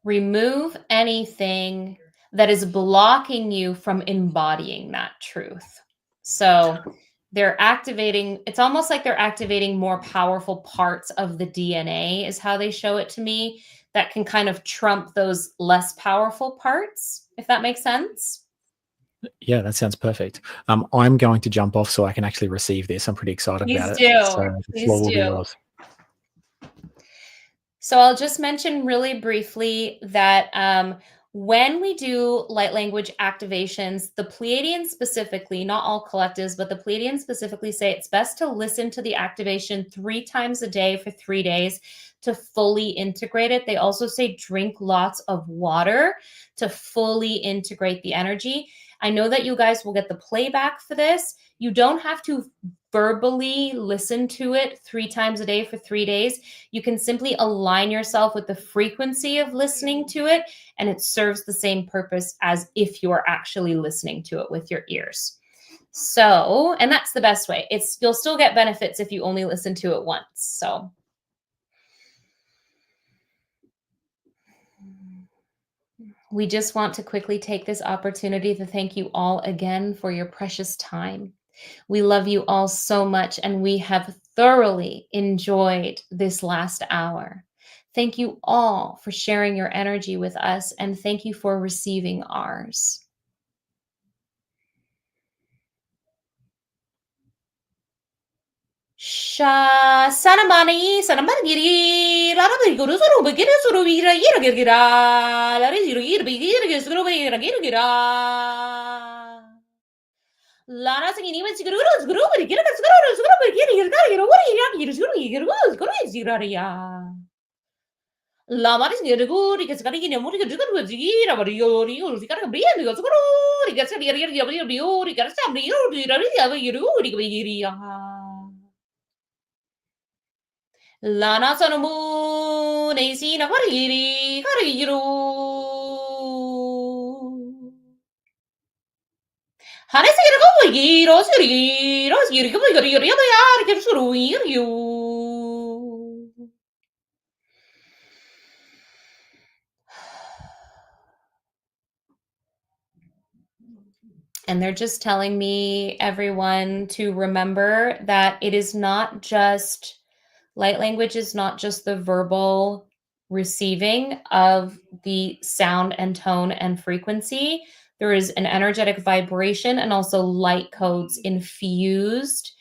remove anything that is blocking you from embodying that truth. So they're activating, it's almost like they're activating more powerful parts of the DNA, is how they show it to me, that can kind of trump those less powerful parts, if that makes sense. Yeah, that sounds perfect. I'm going to jump off so I can actually receive this. I'm pretty excited about it. So the floor will be yours. So I'll just mention really briefly that when we do light language activations, the Pleadians specifically, not all collectives, but the Pleadians specifically say it's best to listen to the activation 3 times a day for 3 days to fully integrate it. They also say drink lots of water to fully integrate the energy. I know that you guys will get the playback for this. You don't have to verbally listen to it 3 times a day for 3 days. You can simply align yourself with the frequency of listening to it, and it serves the same purpose as if you are actually listening to it with your ears. So, and that's the best way. You'll still get benefits if you only listen to it once. So we just want to quickly take this opportunity to thank you all again for your precious time. We love you all so much, and we have thoroughly enjoyed this last hour. Thank you all for sharing your energy with us, and thank you for receiving ours. Sanamani, Sanamani, Lana Guru Suru, Begin Suru, Gira, Larry, Gira. Lana singing even Sigurus, Guru, get a Sigurus, Lama is near the good, he gets got in a motor to the Gira, but you got a beer, you got to he gets a beer, he got somebody, you Lana son of moon, a scene of Harigiri, and they're just telling me, everyone, to remember that it is not just light language, is not just the verbal receiving of the sound and tone and frequency. There is an energetic vibration and also light codes infused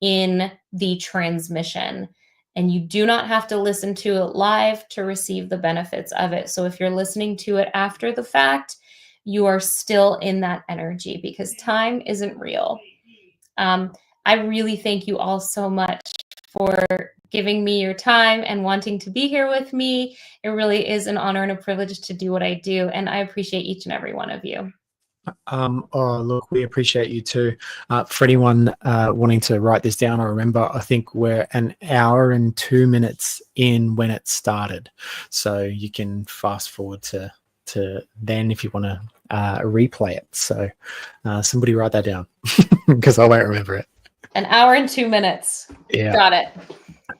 in the transmission. And you do not have to listen to it live to receive the benefits of it. So if you're listening to it after the fact, you are still in that energy, because time isn't real. I really thank you all so much for giving me your time and wanting to be here with me. It really is an honor and a privilege to do what I do, and I appreciate each and every one of you. Oh, look, we appreciate you too. For anyone wanting to write this down, I remember, I think we're an hour and 2 minutes in when it started. So you can fast forward to then if you want to replay it. So somebody write that down because I won't remember it. An hour and 2 minutes. Yeah. Got it.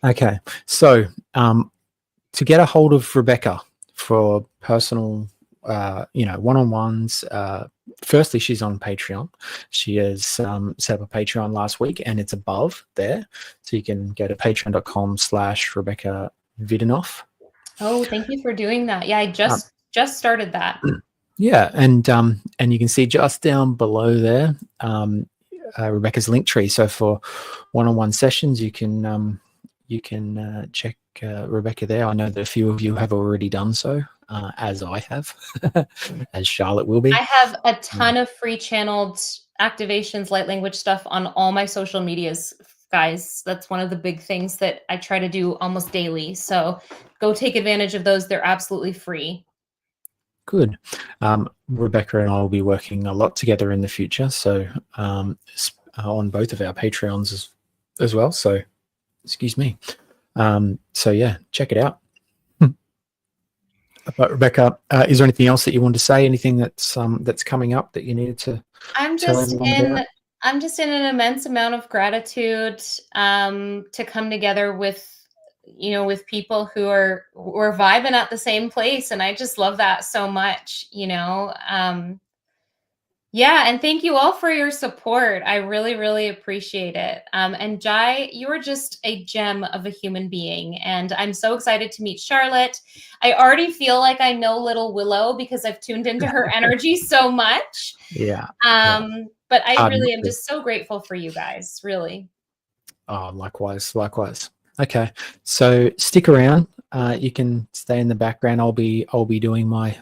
Okay. So to get a hold of Rebecca for personal, one-on-ones, firstly, she's on Patreon. She has set up a Patreon last week, and it's above there. So you can go to patreon.com/Rebecca Vidanoff. Oh, thank you for doing that. Yeah, I just started that. Yeah, and you can see just down below there Rebecca's link tree. So for one-on-one sessions, you can check Rebecca there. I know that a few of you have already done so, as I have, as Charlotte will be. I have a ton of free channeled activations, light language stuff on all my social medias, guys. That's one of the big things that I try to do almost daily. So go take advantage of those. They're absolutely free. Good. Rebecca and I will be working a lot together in the future. So on both of our Patreons as well. So, excuse me. So yeah, check it out. But Rebecca, is there anything else that you want to say? Anything that's coming up that you needed to tell everyone about? I'm just in an immense amount of gratitude to come together with people who are vibing at the same place, and I just love that so much. Yeah, and thank you all for your support. I really, really appreciate it. And Jai, you are just a gem of a human being, and I'm so excited to meet Charlotte. I already feel like I know little Willow because I've tuned into her energy so much. Yeah. But I really am just so grateful for you guys, really. Oh, likewise. Okay, so stick around. You can stay in the background. I'll be doing my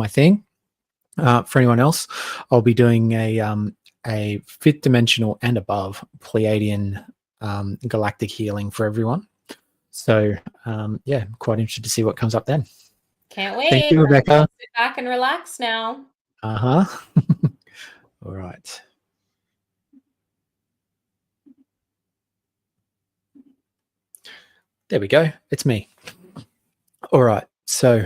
thing. For anyone else, I'll be doing a fifth dimensional and above Pleadian galactic healing for everyone. So yeah, quite interested to see what comes up then. Can't wait. Thank you, Rebecca. Sit back and relax now. All right. There we go. It's me. All right. So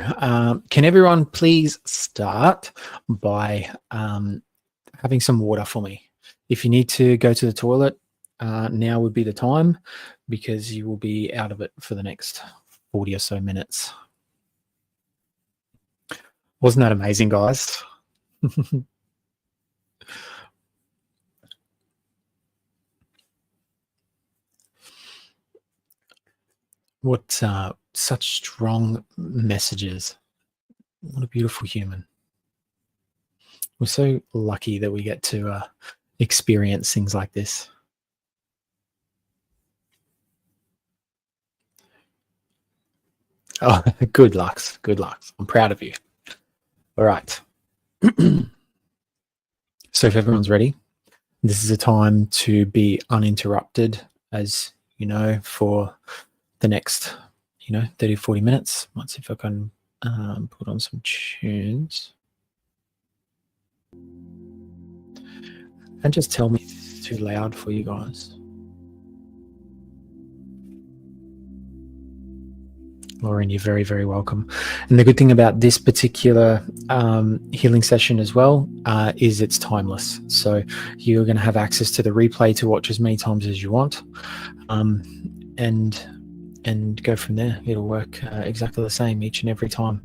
can everyone please start by having some water for me? If you need to go to the toilet, now would be the time, because you will be out of it for the next 40 or so minutes. Wasn't that amazing, guys? What such strong messages. What a beautiful human. We're so lucky that we get to experience things like this. Oh, good luck. I'm proud of you. All right. So if everyone's ready, this is a time to be uninterrupted, as you know, for the next 30, 40 minutes. Let's see if I can put on some tunes. And just tell me if it's too loud for you guys. Lauren, you're very, very welcome. And the good thing about this particular healing session as well is it's timeless. So you're going to have access to the replay to watch as many times as you want, and go from there. It'll work exactly the same each and every time.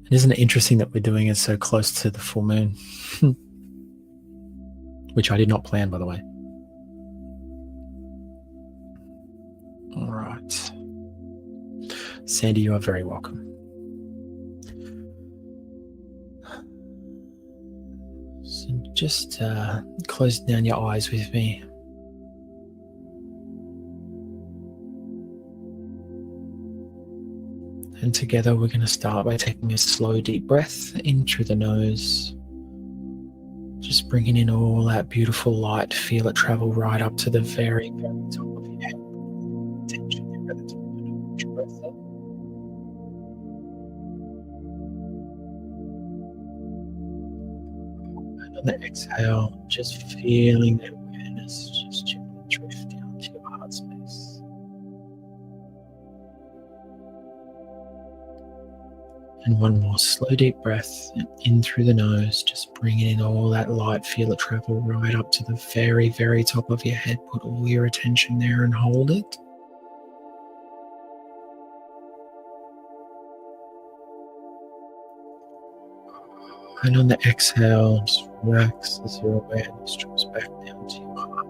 And isn't it interesting that we're doing it so close to the full moon? Which I did not plan, by the way. All right. Sandy, you are very welcome. So just close down your eyes with me. And together we're going to start by taking a slow, deep breath in through the nose, Just bringing in all that beautiful light. Feel it travel right up to the very, very top of your head. Tension there at the top. Hold your breath there. And on the exhale, just feeling that awareness just gently drift down to your heart space. And one more slow, deep breath in through the nose, just bringing in all that light. Feel it travel right up to the very, very top of your head. Put all your attention there and hold it. And on the exhale, just relax as your awareness drops back down to your heart.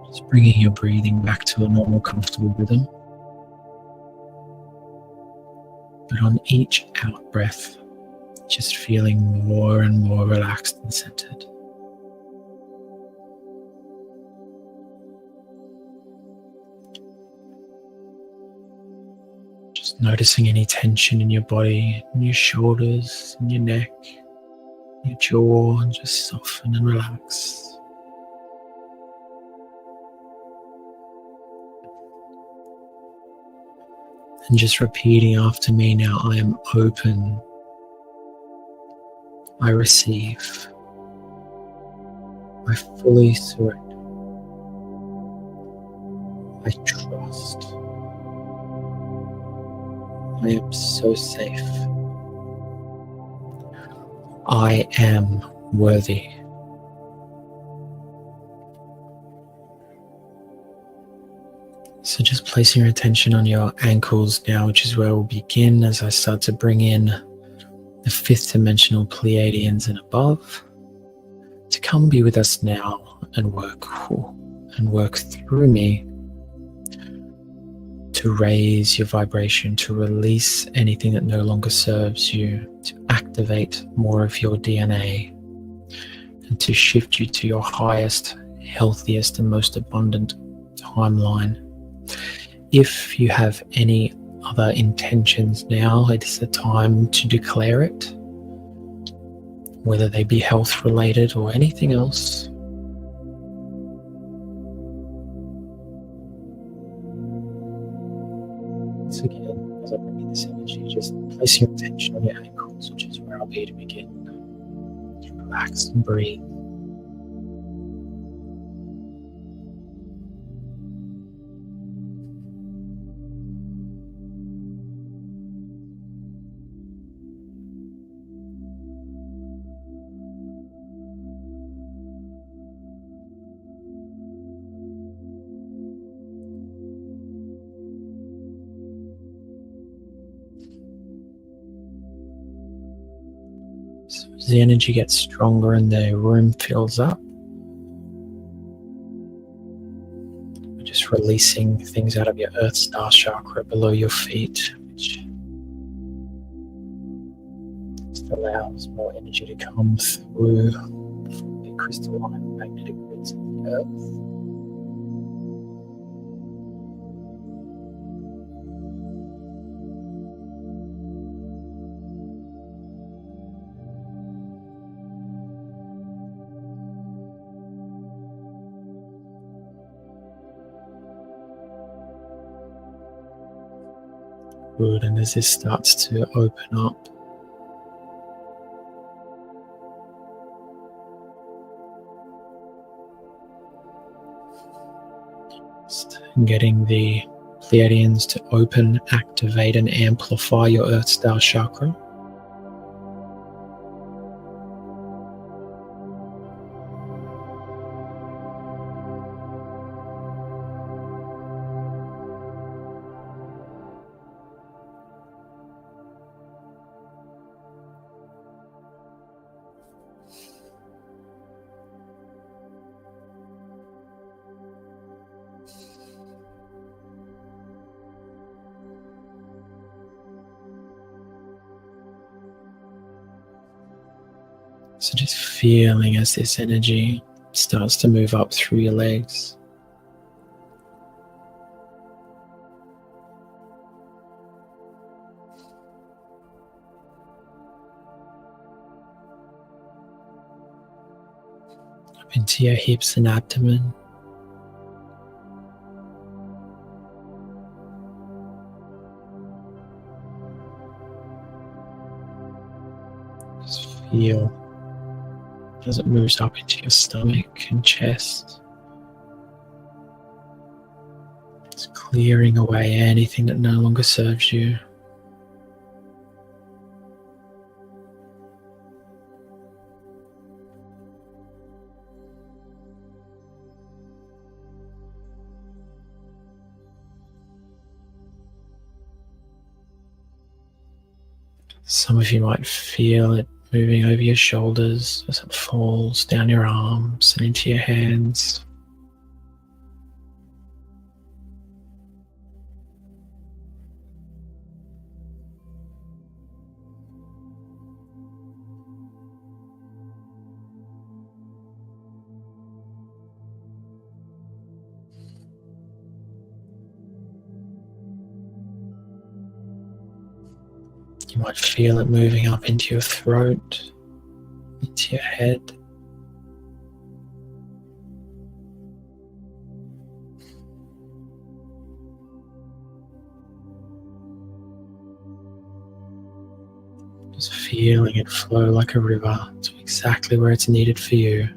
Just bringing your breathing back to a normal, comfortable rhythm. But on each out breath, just feeling more and more relaxed and centered. Just noticing any tension in your body, in your shoulders, in your neck, your jaw, and just soften and relax. And just repeating after me now, I am open. I receive. I fully surrender. I trust. I am so safe. I am worthy. So just placing your attention on your ankles now, which is where we'll begin as I start to bring in the fifth dimensional Pleiadians and above to come be with us now and work through me to raise your vibration, to release anything that no longer serves you, to activate more of your DNA, and to shift you to your highest, healthiest, and most abundant timeline. If you have any other intentions now, it is the time to declare it, whether they be health related or anything else. Once again, as I bring in this energy, just place your attention on your ankles, which is where I'll be to begin. Just relax and breathe. So as the energy gets stronger and the room fills up, we're just releasing things out of your Earth Star chakra below your feet, which just allows more energy to come through the crystalline magnetic grids of the Earth. Good, and as this starts to open up, just getting the Pleadians to open, activate, and amplify your Earth Star chakra. So just feeling as this energy starts to move up through your legs. into your hips and abdomen. Just feel as it moves up into your stomach and chest. It's clearing away anything that no longer serves you. Some of you might feel it moving over your shoulders as it falls down your arms and into your hands. You might feel it moving up into your throat, into your head. Just feeling it flow like a river to exactly where it's needed for you.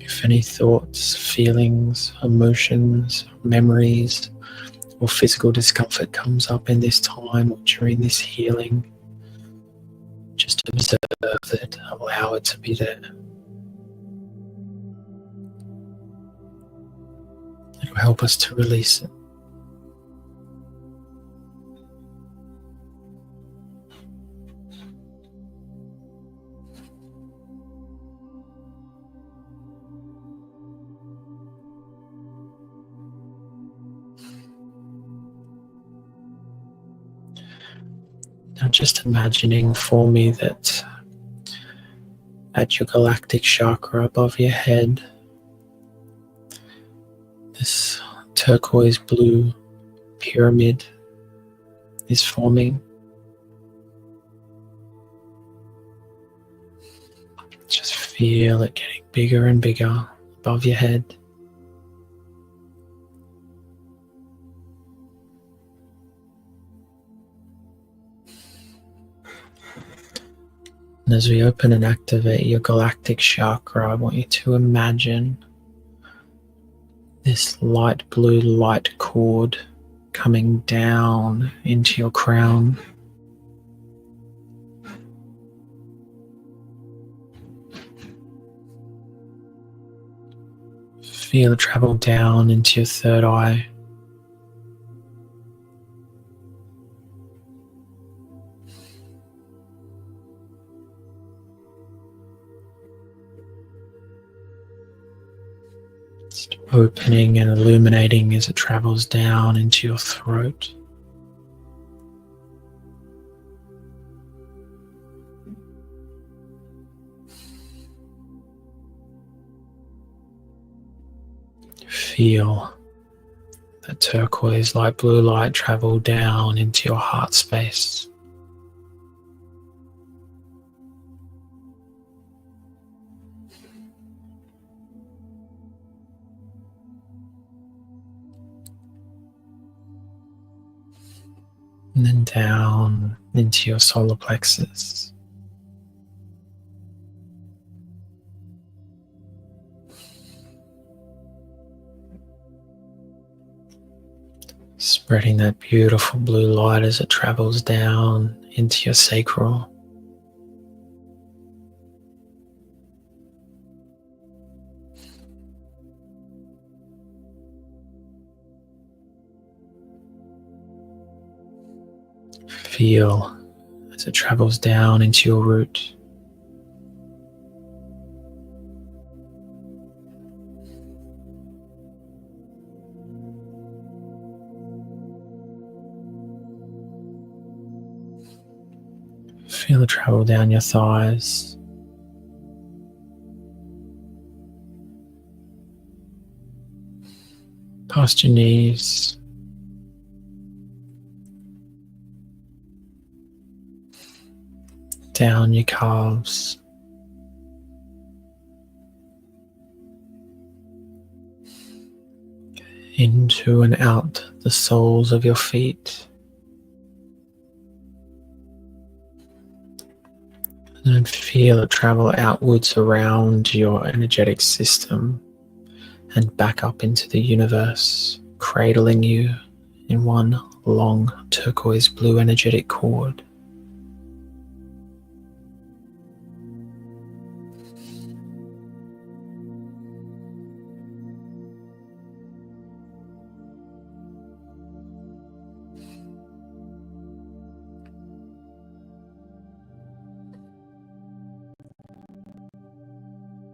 If any thoughts, feelings, emotions, memories, or physical discomfort comes up in this time or during this healing, just observe it, allow it to be there. It will help us to release it. Now just imagining for me that at your galactic chakra above your head, this turquoise blue pyramid is forming. Just feel it getting bigger and bigger above your head. And as we open and activate your galactic chakra, I want you to imagine this light blue light cord coming down into your crown. Feel it travel down into your third eye. Just opening and illuminating as it travels down into your throat. Feel that turquoise light blue light travel down into your heart space. And then down into your solar plexus. Spreading that beautiful blue light as it travels down into your sacral. Feel as it travels down into your root. Feel it travel down your thighs. past your knees, down your calves, into and out the soles of your feet, and then feel it travel outwards around your energetic system and back up into the universe, cradling you in one long turquoise blue energetic cord.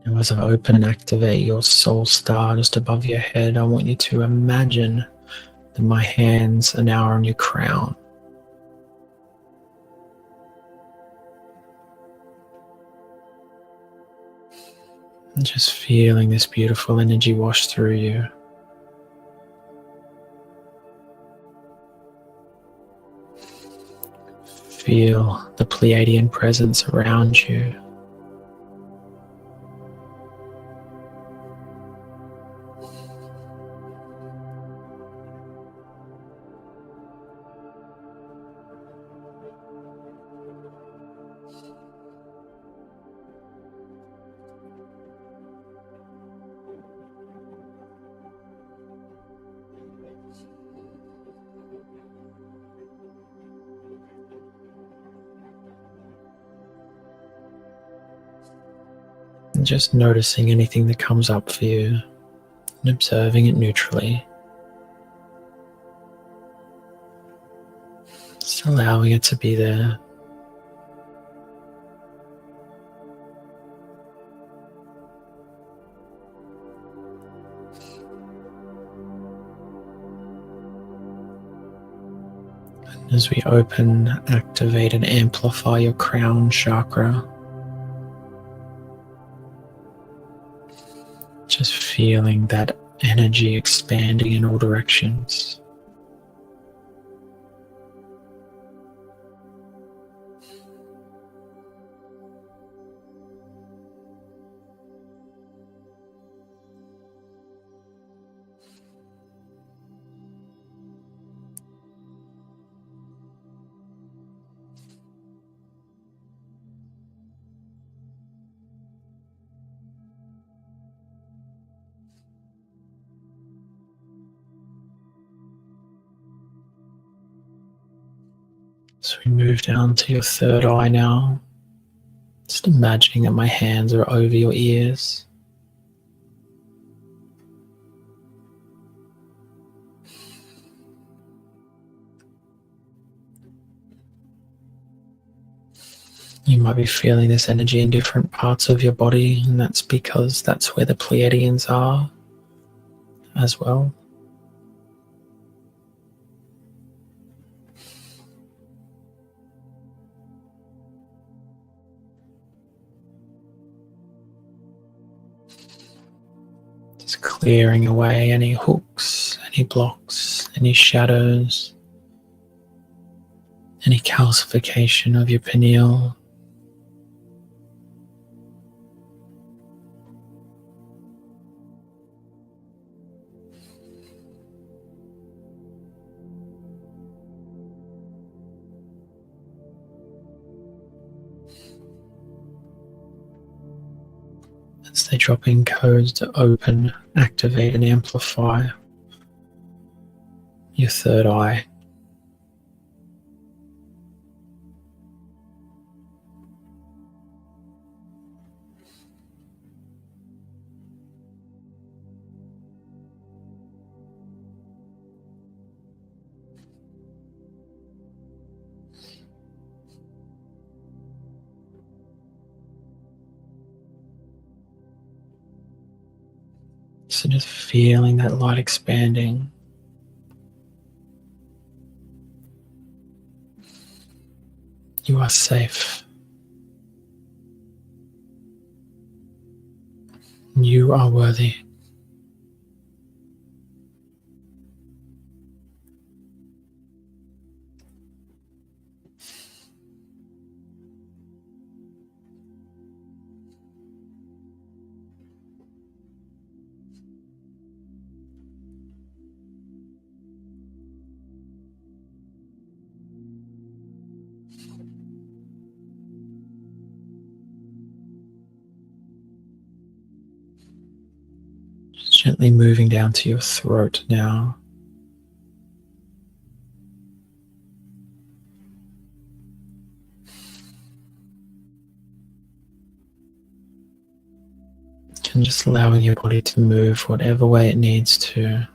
Now, as I open and activate your soul star just above your head, I want you to imagine that my hands are now on your crown. And just feeling this beautiful energy wash through you. Feel the Pleadian presence around you. And just noticing anything that comes up for you and observing it neutrally. Just allowing it to be there. And as we open, activate, and amplify your crown chakra, just feeling that energy expanding in all directions. So we move down to your third eye now. Just imagining that my hands are over your ears. You might be feeling this energy in different parts of your body, and that's because that's where the Pleiadians are as well. Just clearing away any hooks, any blocks, any shadows, any calcification of your pineal. As they drop in codes to open, activate, and amplify your third eye. So just feeling that light expanding. You are safe. You are worthy. Gently moving down to your throat now. And just allowing your body to move whatever way it needs to,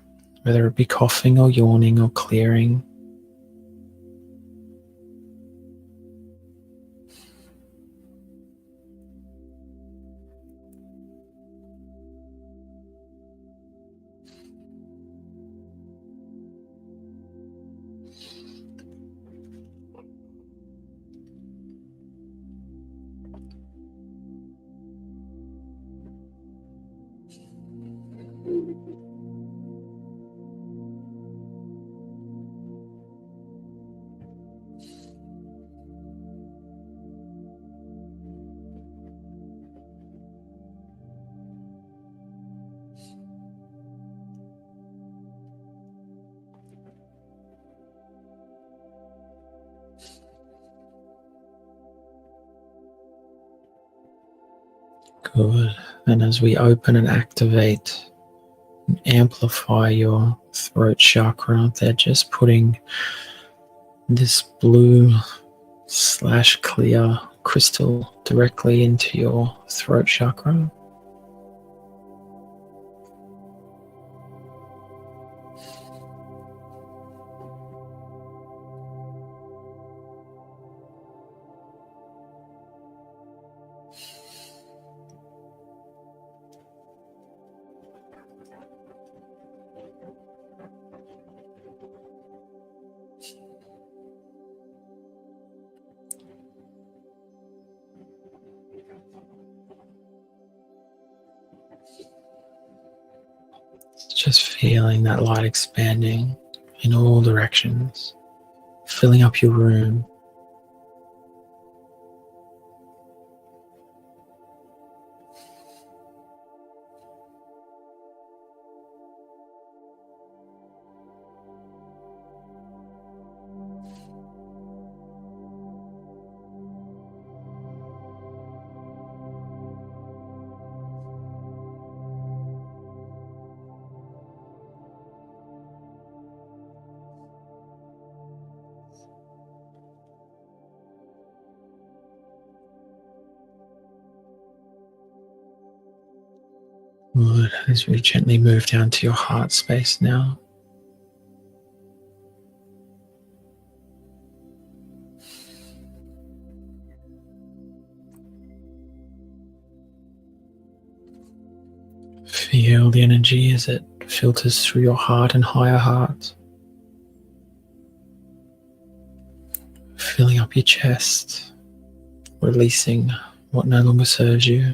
whether it be coughing or yawning or clearing. Good. And as we open and activate and amplify your throat chakra, they're just putting this blue / clear crystal directly into your throat chakra. Just feeling that light expanding in all directions, filling up your room. Good. As we gently move down to your heart space now. Feel the energy as it filters through your heart and higher heart, filling up your chest, releasing what no longer serves you.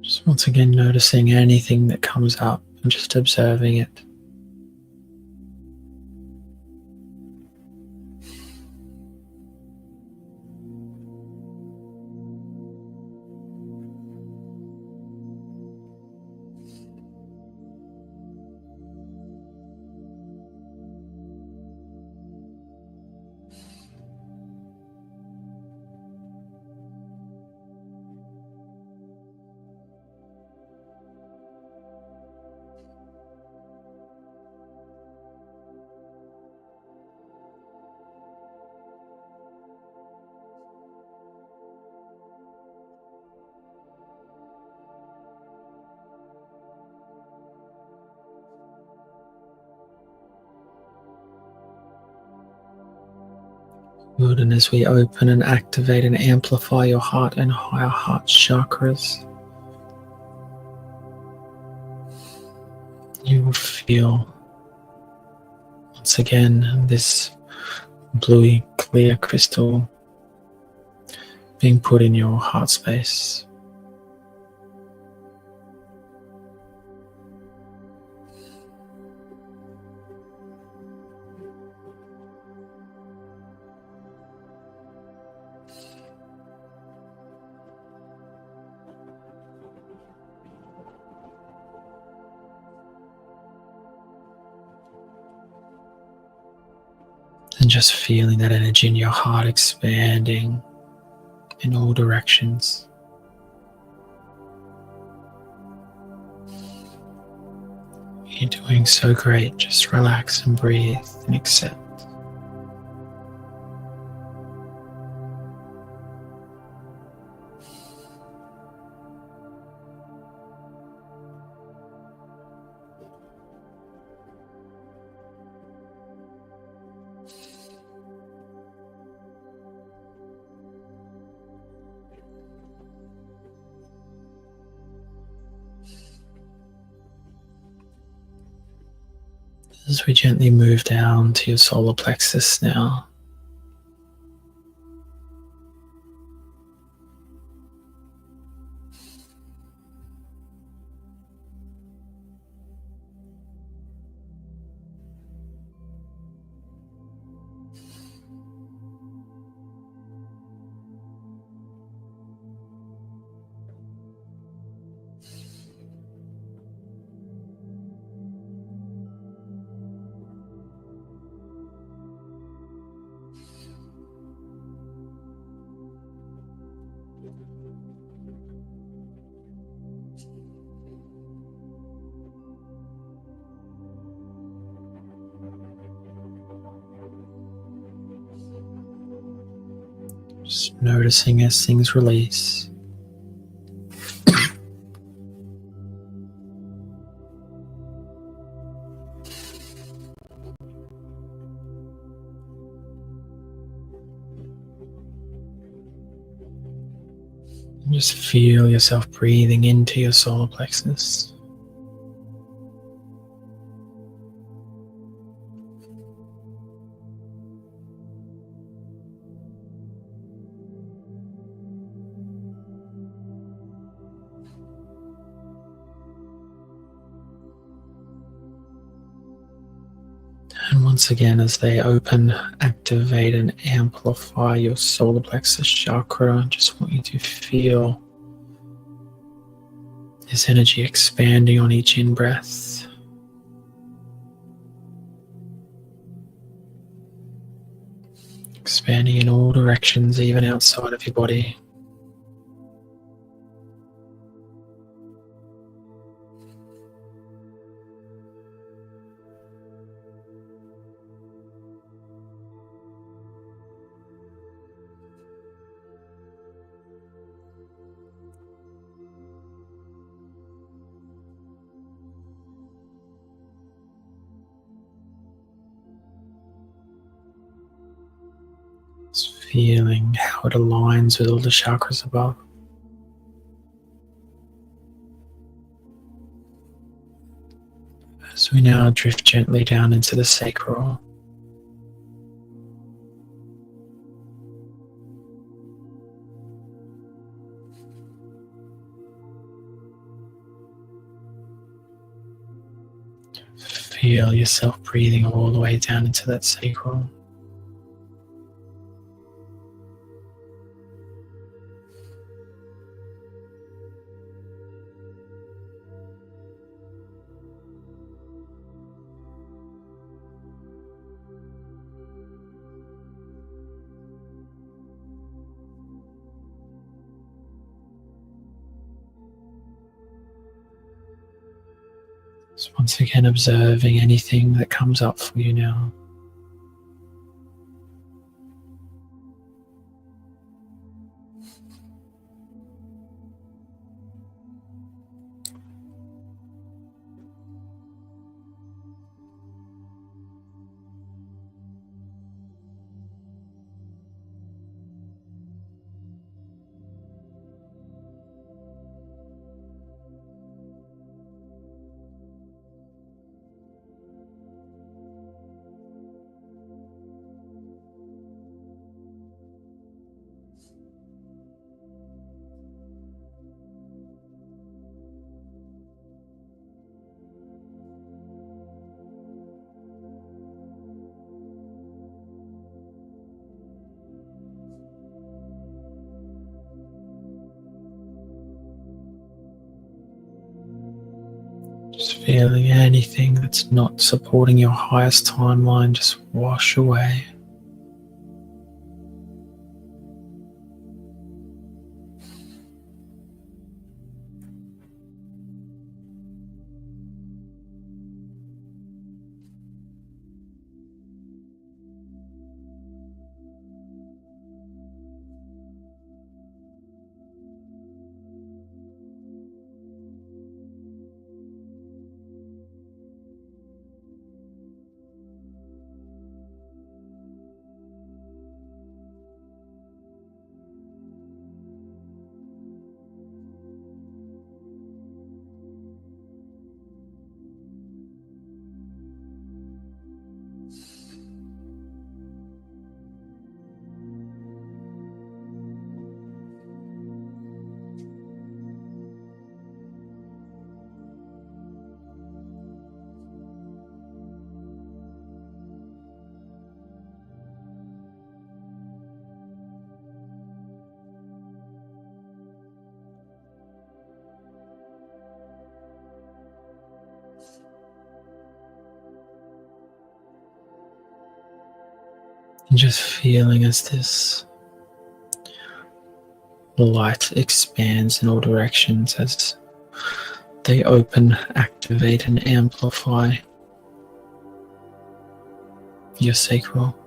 Just once again noticing anything that comes up and just observing it. Good, and as we open and activate and amplify your heart and higher heart chakras, you will feel once again this bluey clear crystal being put in your heart space. And just feeling that energy in your heart expanding in all directions. You're doing so great. Just relax and breathe and accept. As we gently move down to your solar plexus now, just noticing as things release. Just feel yourself breathing into your solar plexus. And once again, as they open, activate, and amplify your solar plexus chakra, I just want you to feel this energy expanding on each in-breath. Expanding in all directions, even outside of your body. Just feeling how it aligns with all the chakras above. As we now drift gently down into the sacral, feel yourself breathing all the way down into that sacral. So once again, observing anything that comes up for you now. Just feeling anything that's not supporting your highest timeline just wash away. And just feeling as this light expands in all directions as they open, activate, and amplify your sacral.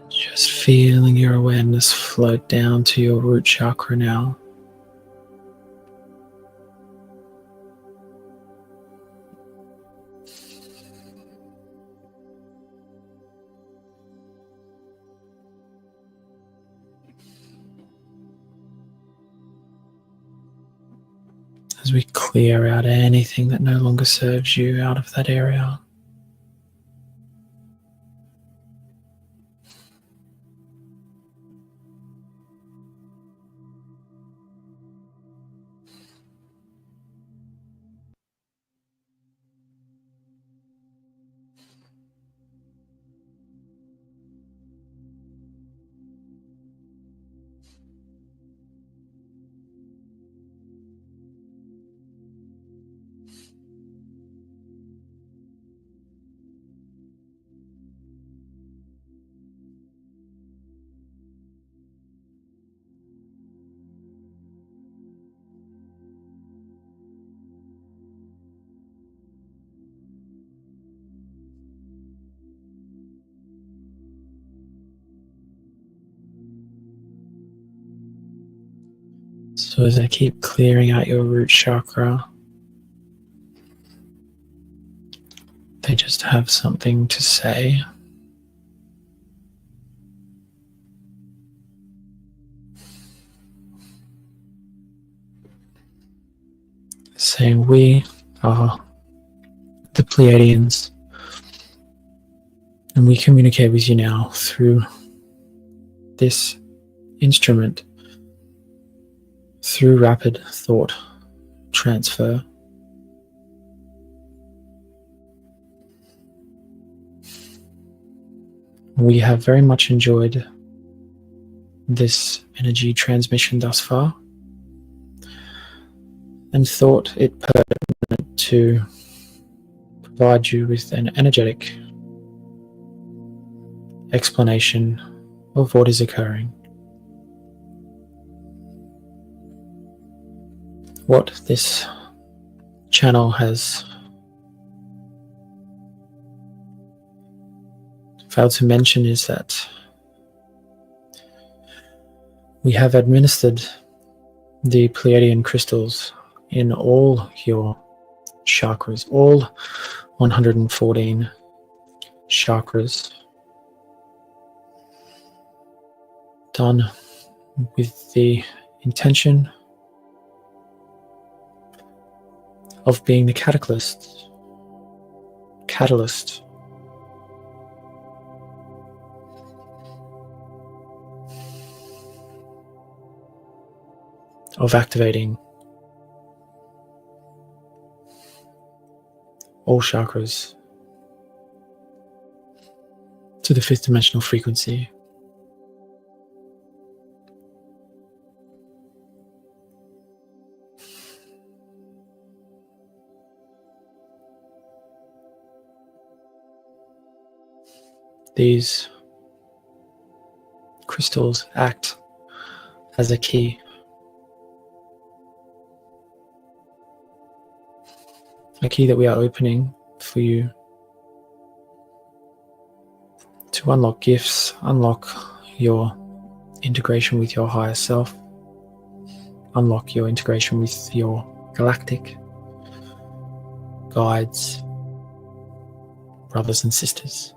Just feeling your awareness float down to your root chakra now. As we clear out anything that no longer serves you out of that area. So as I keep clearing out your root chakra, they just have something to say. Saying we are the Pleadians, and we communicate with you now through this instrument, through rapid thought transfer. We have very much enjoyed this energy transmission thus far, and thought it pertinent to provide you with an energetic explanation of what is occurring. what this channel has failed to mention is that we have administered the Pleadian crystals in all your chakras, all 114 chakras, done with the intention of being the catalyst of activating all chakras to the fifth dimensional frequency. These crystals act as a key. A key that we are opening for you to unlock gifts, unlock your integration with your higher self, unlock your integration with your galactic guides, brothers and sisters.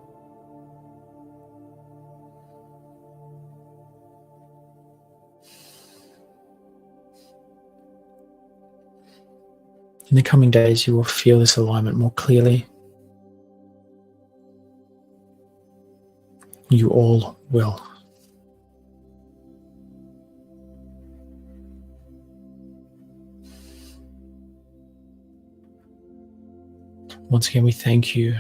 In the coming days, you will feel this alignment more clearly. You all will. Once again, we thank you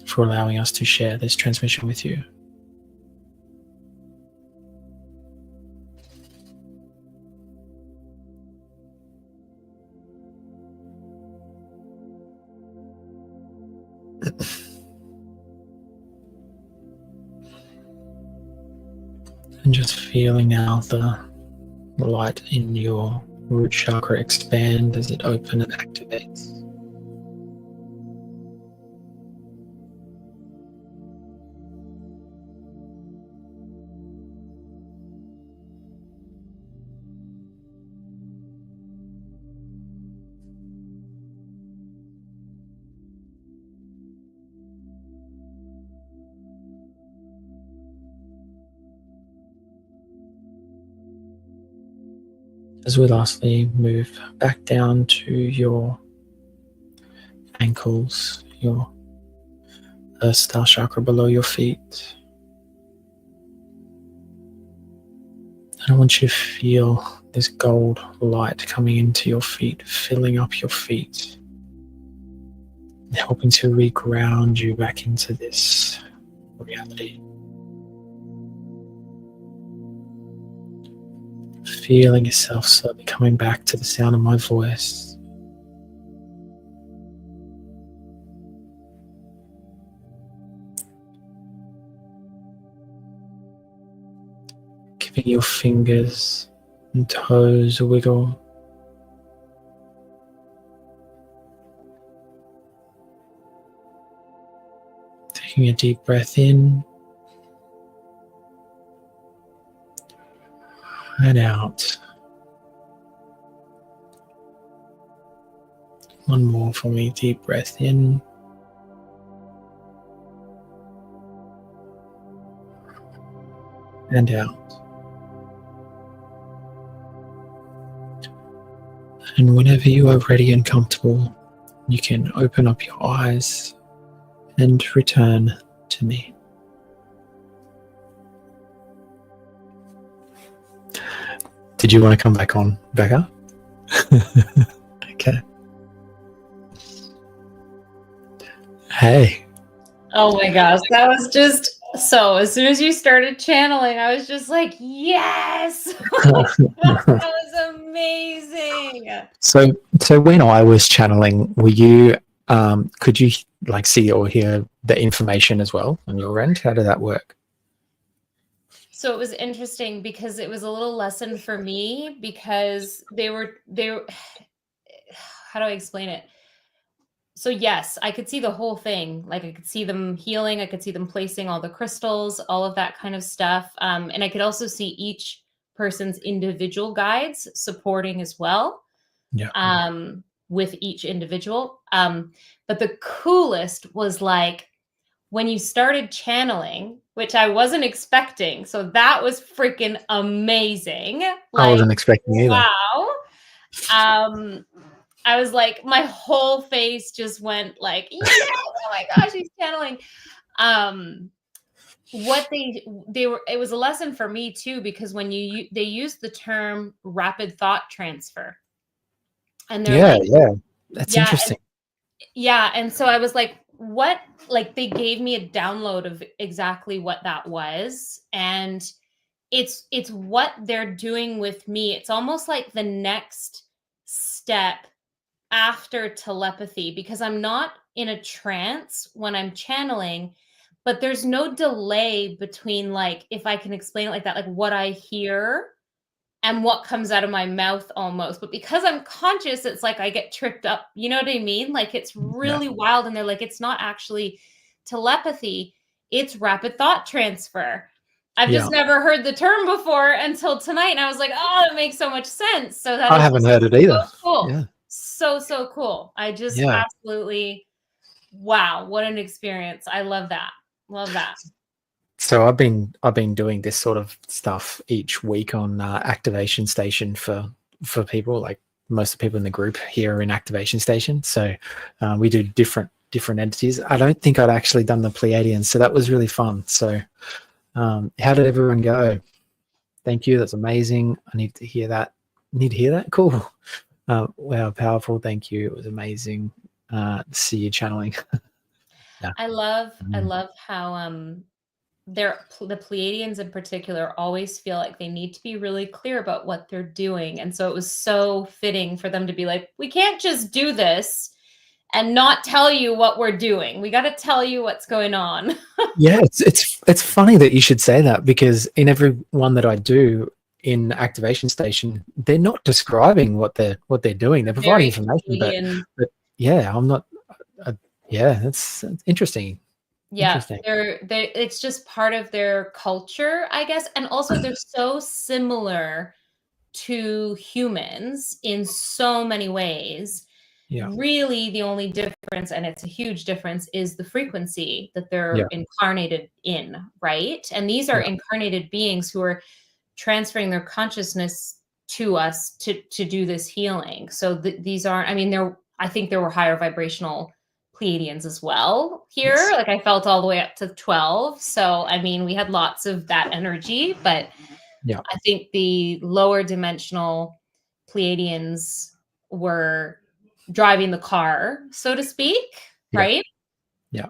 for allowing us to share this transmission with you. And just feeling now the light in your root chakra expand as it opens and activates. As we lastly move back down to your ankles, your Earth Star chakra below your feet. And I want you to feel this gold light coming into your feet, filling up your feet, helping to re-ground you back into this reality. Feeling yourself slowly coming back to the sound of my voice. Giving your fingers and toes a wiggle. Taking a deep breath in and out. One more for me. Deep breath in and out. And whenever you are ready and comfortable, you can open up your eyes and return to me. Did you want to come back on, Becca? Okay. Hey. Oh my gosh, that was just so. As soon as you started channeling, I was just like, yes! That was amazing. So when I was channeling, were you could you see or hear the information as well on your end? How did that work? So it was interesting because it was a little lesson for me because they were how do I explain it? So yes, I could see the whole thing. Like I could see them healing, I could see them placing all the crystals, all of that kind of stuff. And I could also see each person's individual guides supporting as well, Yeah. with each individual. But the coolest was like when you started channeling, which I wasn't expecting. So that was freaking amazing. I Like, wasn't expecting either. wow. Um, I was like, my whole face just went like, yeah, oh my gosh, he's channeling. Um, what they were, it was a lesson for me too, because when they used the term rapid thought transfer, and they're Yeah, like, yeah. That's yeah, interesting. yeah. And so I was like, what? Like they gave me a download of exactly what that was. And it's what they're doing with me. It's almost like the next step after telepathy, because I'm not in a trance when I'm channeling, but there's no delay between, like, if I can explain it like that, like what I hear and what comes out of my mouth almost. But because I'm conscious, it's like I get tripped up. You know what I mean? Like it's Yeah. really wild. And they're like, it's not actually telepathy, it's rapid thought transfer. I've Yeah. just never heard the term before until tonight. And I was like, oh, it makes so much sense. So that I is haven't just heard it so either. cool. Yeah. So cool. I just Yeah. absolutely, wow, what an experience. I love that. Love that. So I've been doing this sort of stuff each week on Activation Station for people. Like most of the people in the group here are in Activation Station. So we do different entities. I don't think I'd actually done the Pleiadians, so that was really fun. So how did everyone go? Thank you. That's amazing. I need to hear that. Need to hear that? Cool. Wow, powerful. Thank you. It was amazing to see you channeling. Yeah. I love how the Pleiadians in particular always feel like they need to be really clear about what they're doing. And so it was so fitting for them to be like, we can't just do this and not tell you what we're doing. We got to tell you what's going on. Yeah, it's funny that you should say that, because in every one that I do in Activation Station, they're not describing what they're doing. They're providing Very information, Pleiadian. but yeah, I'm not. Yeah, that's interesting. Yeah, Interesting. they it's just part of their culture, I guess. And also they're so similar to humans in so many ways. Yeah, Really, the only difference, and it's a huge difference, is the frequency that they're yeah, incarnated in, right? And these are yeah, incarnated beings who are transferring their consciousness to us to do this healing. So these aren't, I mean, I think there were higher vibrational Pleiadians as well here. yes, Like I felt all the way up to 12. So I mean, we had lots of that energy, but yeah, I think the lower dimensional Pleiadians were driving the car, so to speak, yeah, right? yeah,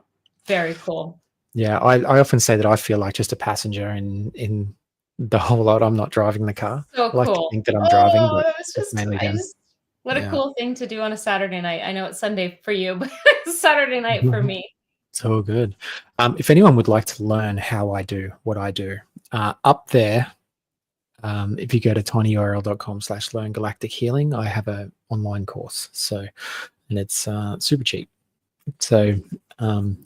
Very cool. yeah. I often say that I feel like just a passenger in the whole lot. I'm not driving the car. So I like to cool. think that I'm driving, Oh, but that was it's just, mainly them. what a Yeah. cool thing to do on a Saturday night. I know it's Sunday for you, but it's Saturday night for me. It's all good. If anyone would like to learn how I do what I do, up there, if you go to tinyurl.com/learn galactic healing, I have an online course. So, and it's super cheap. So,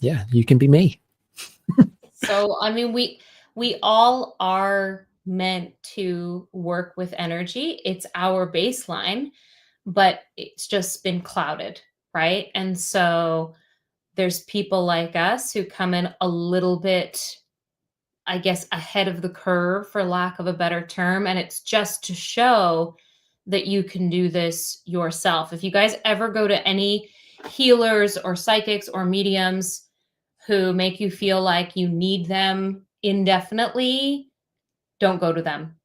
yeah, you can be me. So, I mean, we all are meant to work with energy. It's our baseline, but it's just been clouded, right? And so there's people like us who come in a little bit, I guess, ahead of the curve, for lack of a better term. And it's just to show that you can do this yourself. If you guys ever go to any healers or psychics or mediums who make you feel like you need them indefinitely, don't go to them.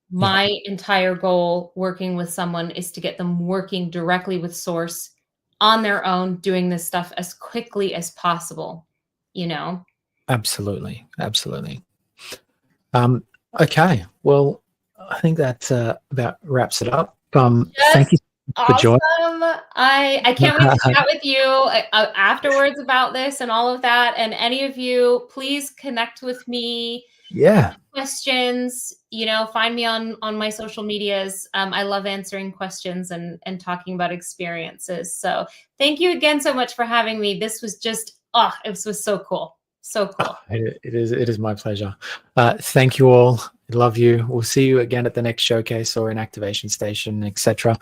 Yeah, My entire goal working with someone is to get them working directly with source on their own, doing this stuff as quickly as possible, you know? absolutely, absolutely. Okay, well, I think that about wraps it up. Thank Just you for awesome. joining. I can't wait to chat with you afterwards about this and all of that. And any of you, please connect with me Yeah. Questions, you know, find me on my social medias. I love answering questions and talking about experiences. So thank you again so much for having me. This was just, it was so cool. So cool. It is my pleasure. Thank you all. Love you. We'll see you again at the next showcase or in activation station, etc.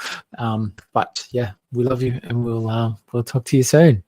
But yeah, we love you, and we'll talk to you soon.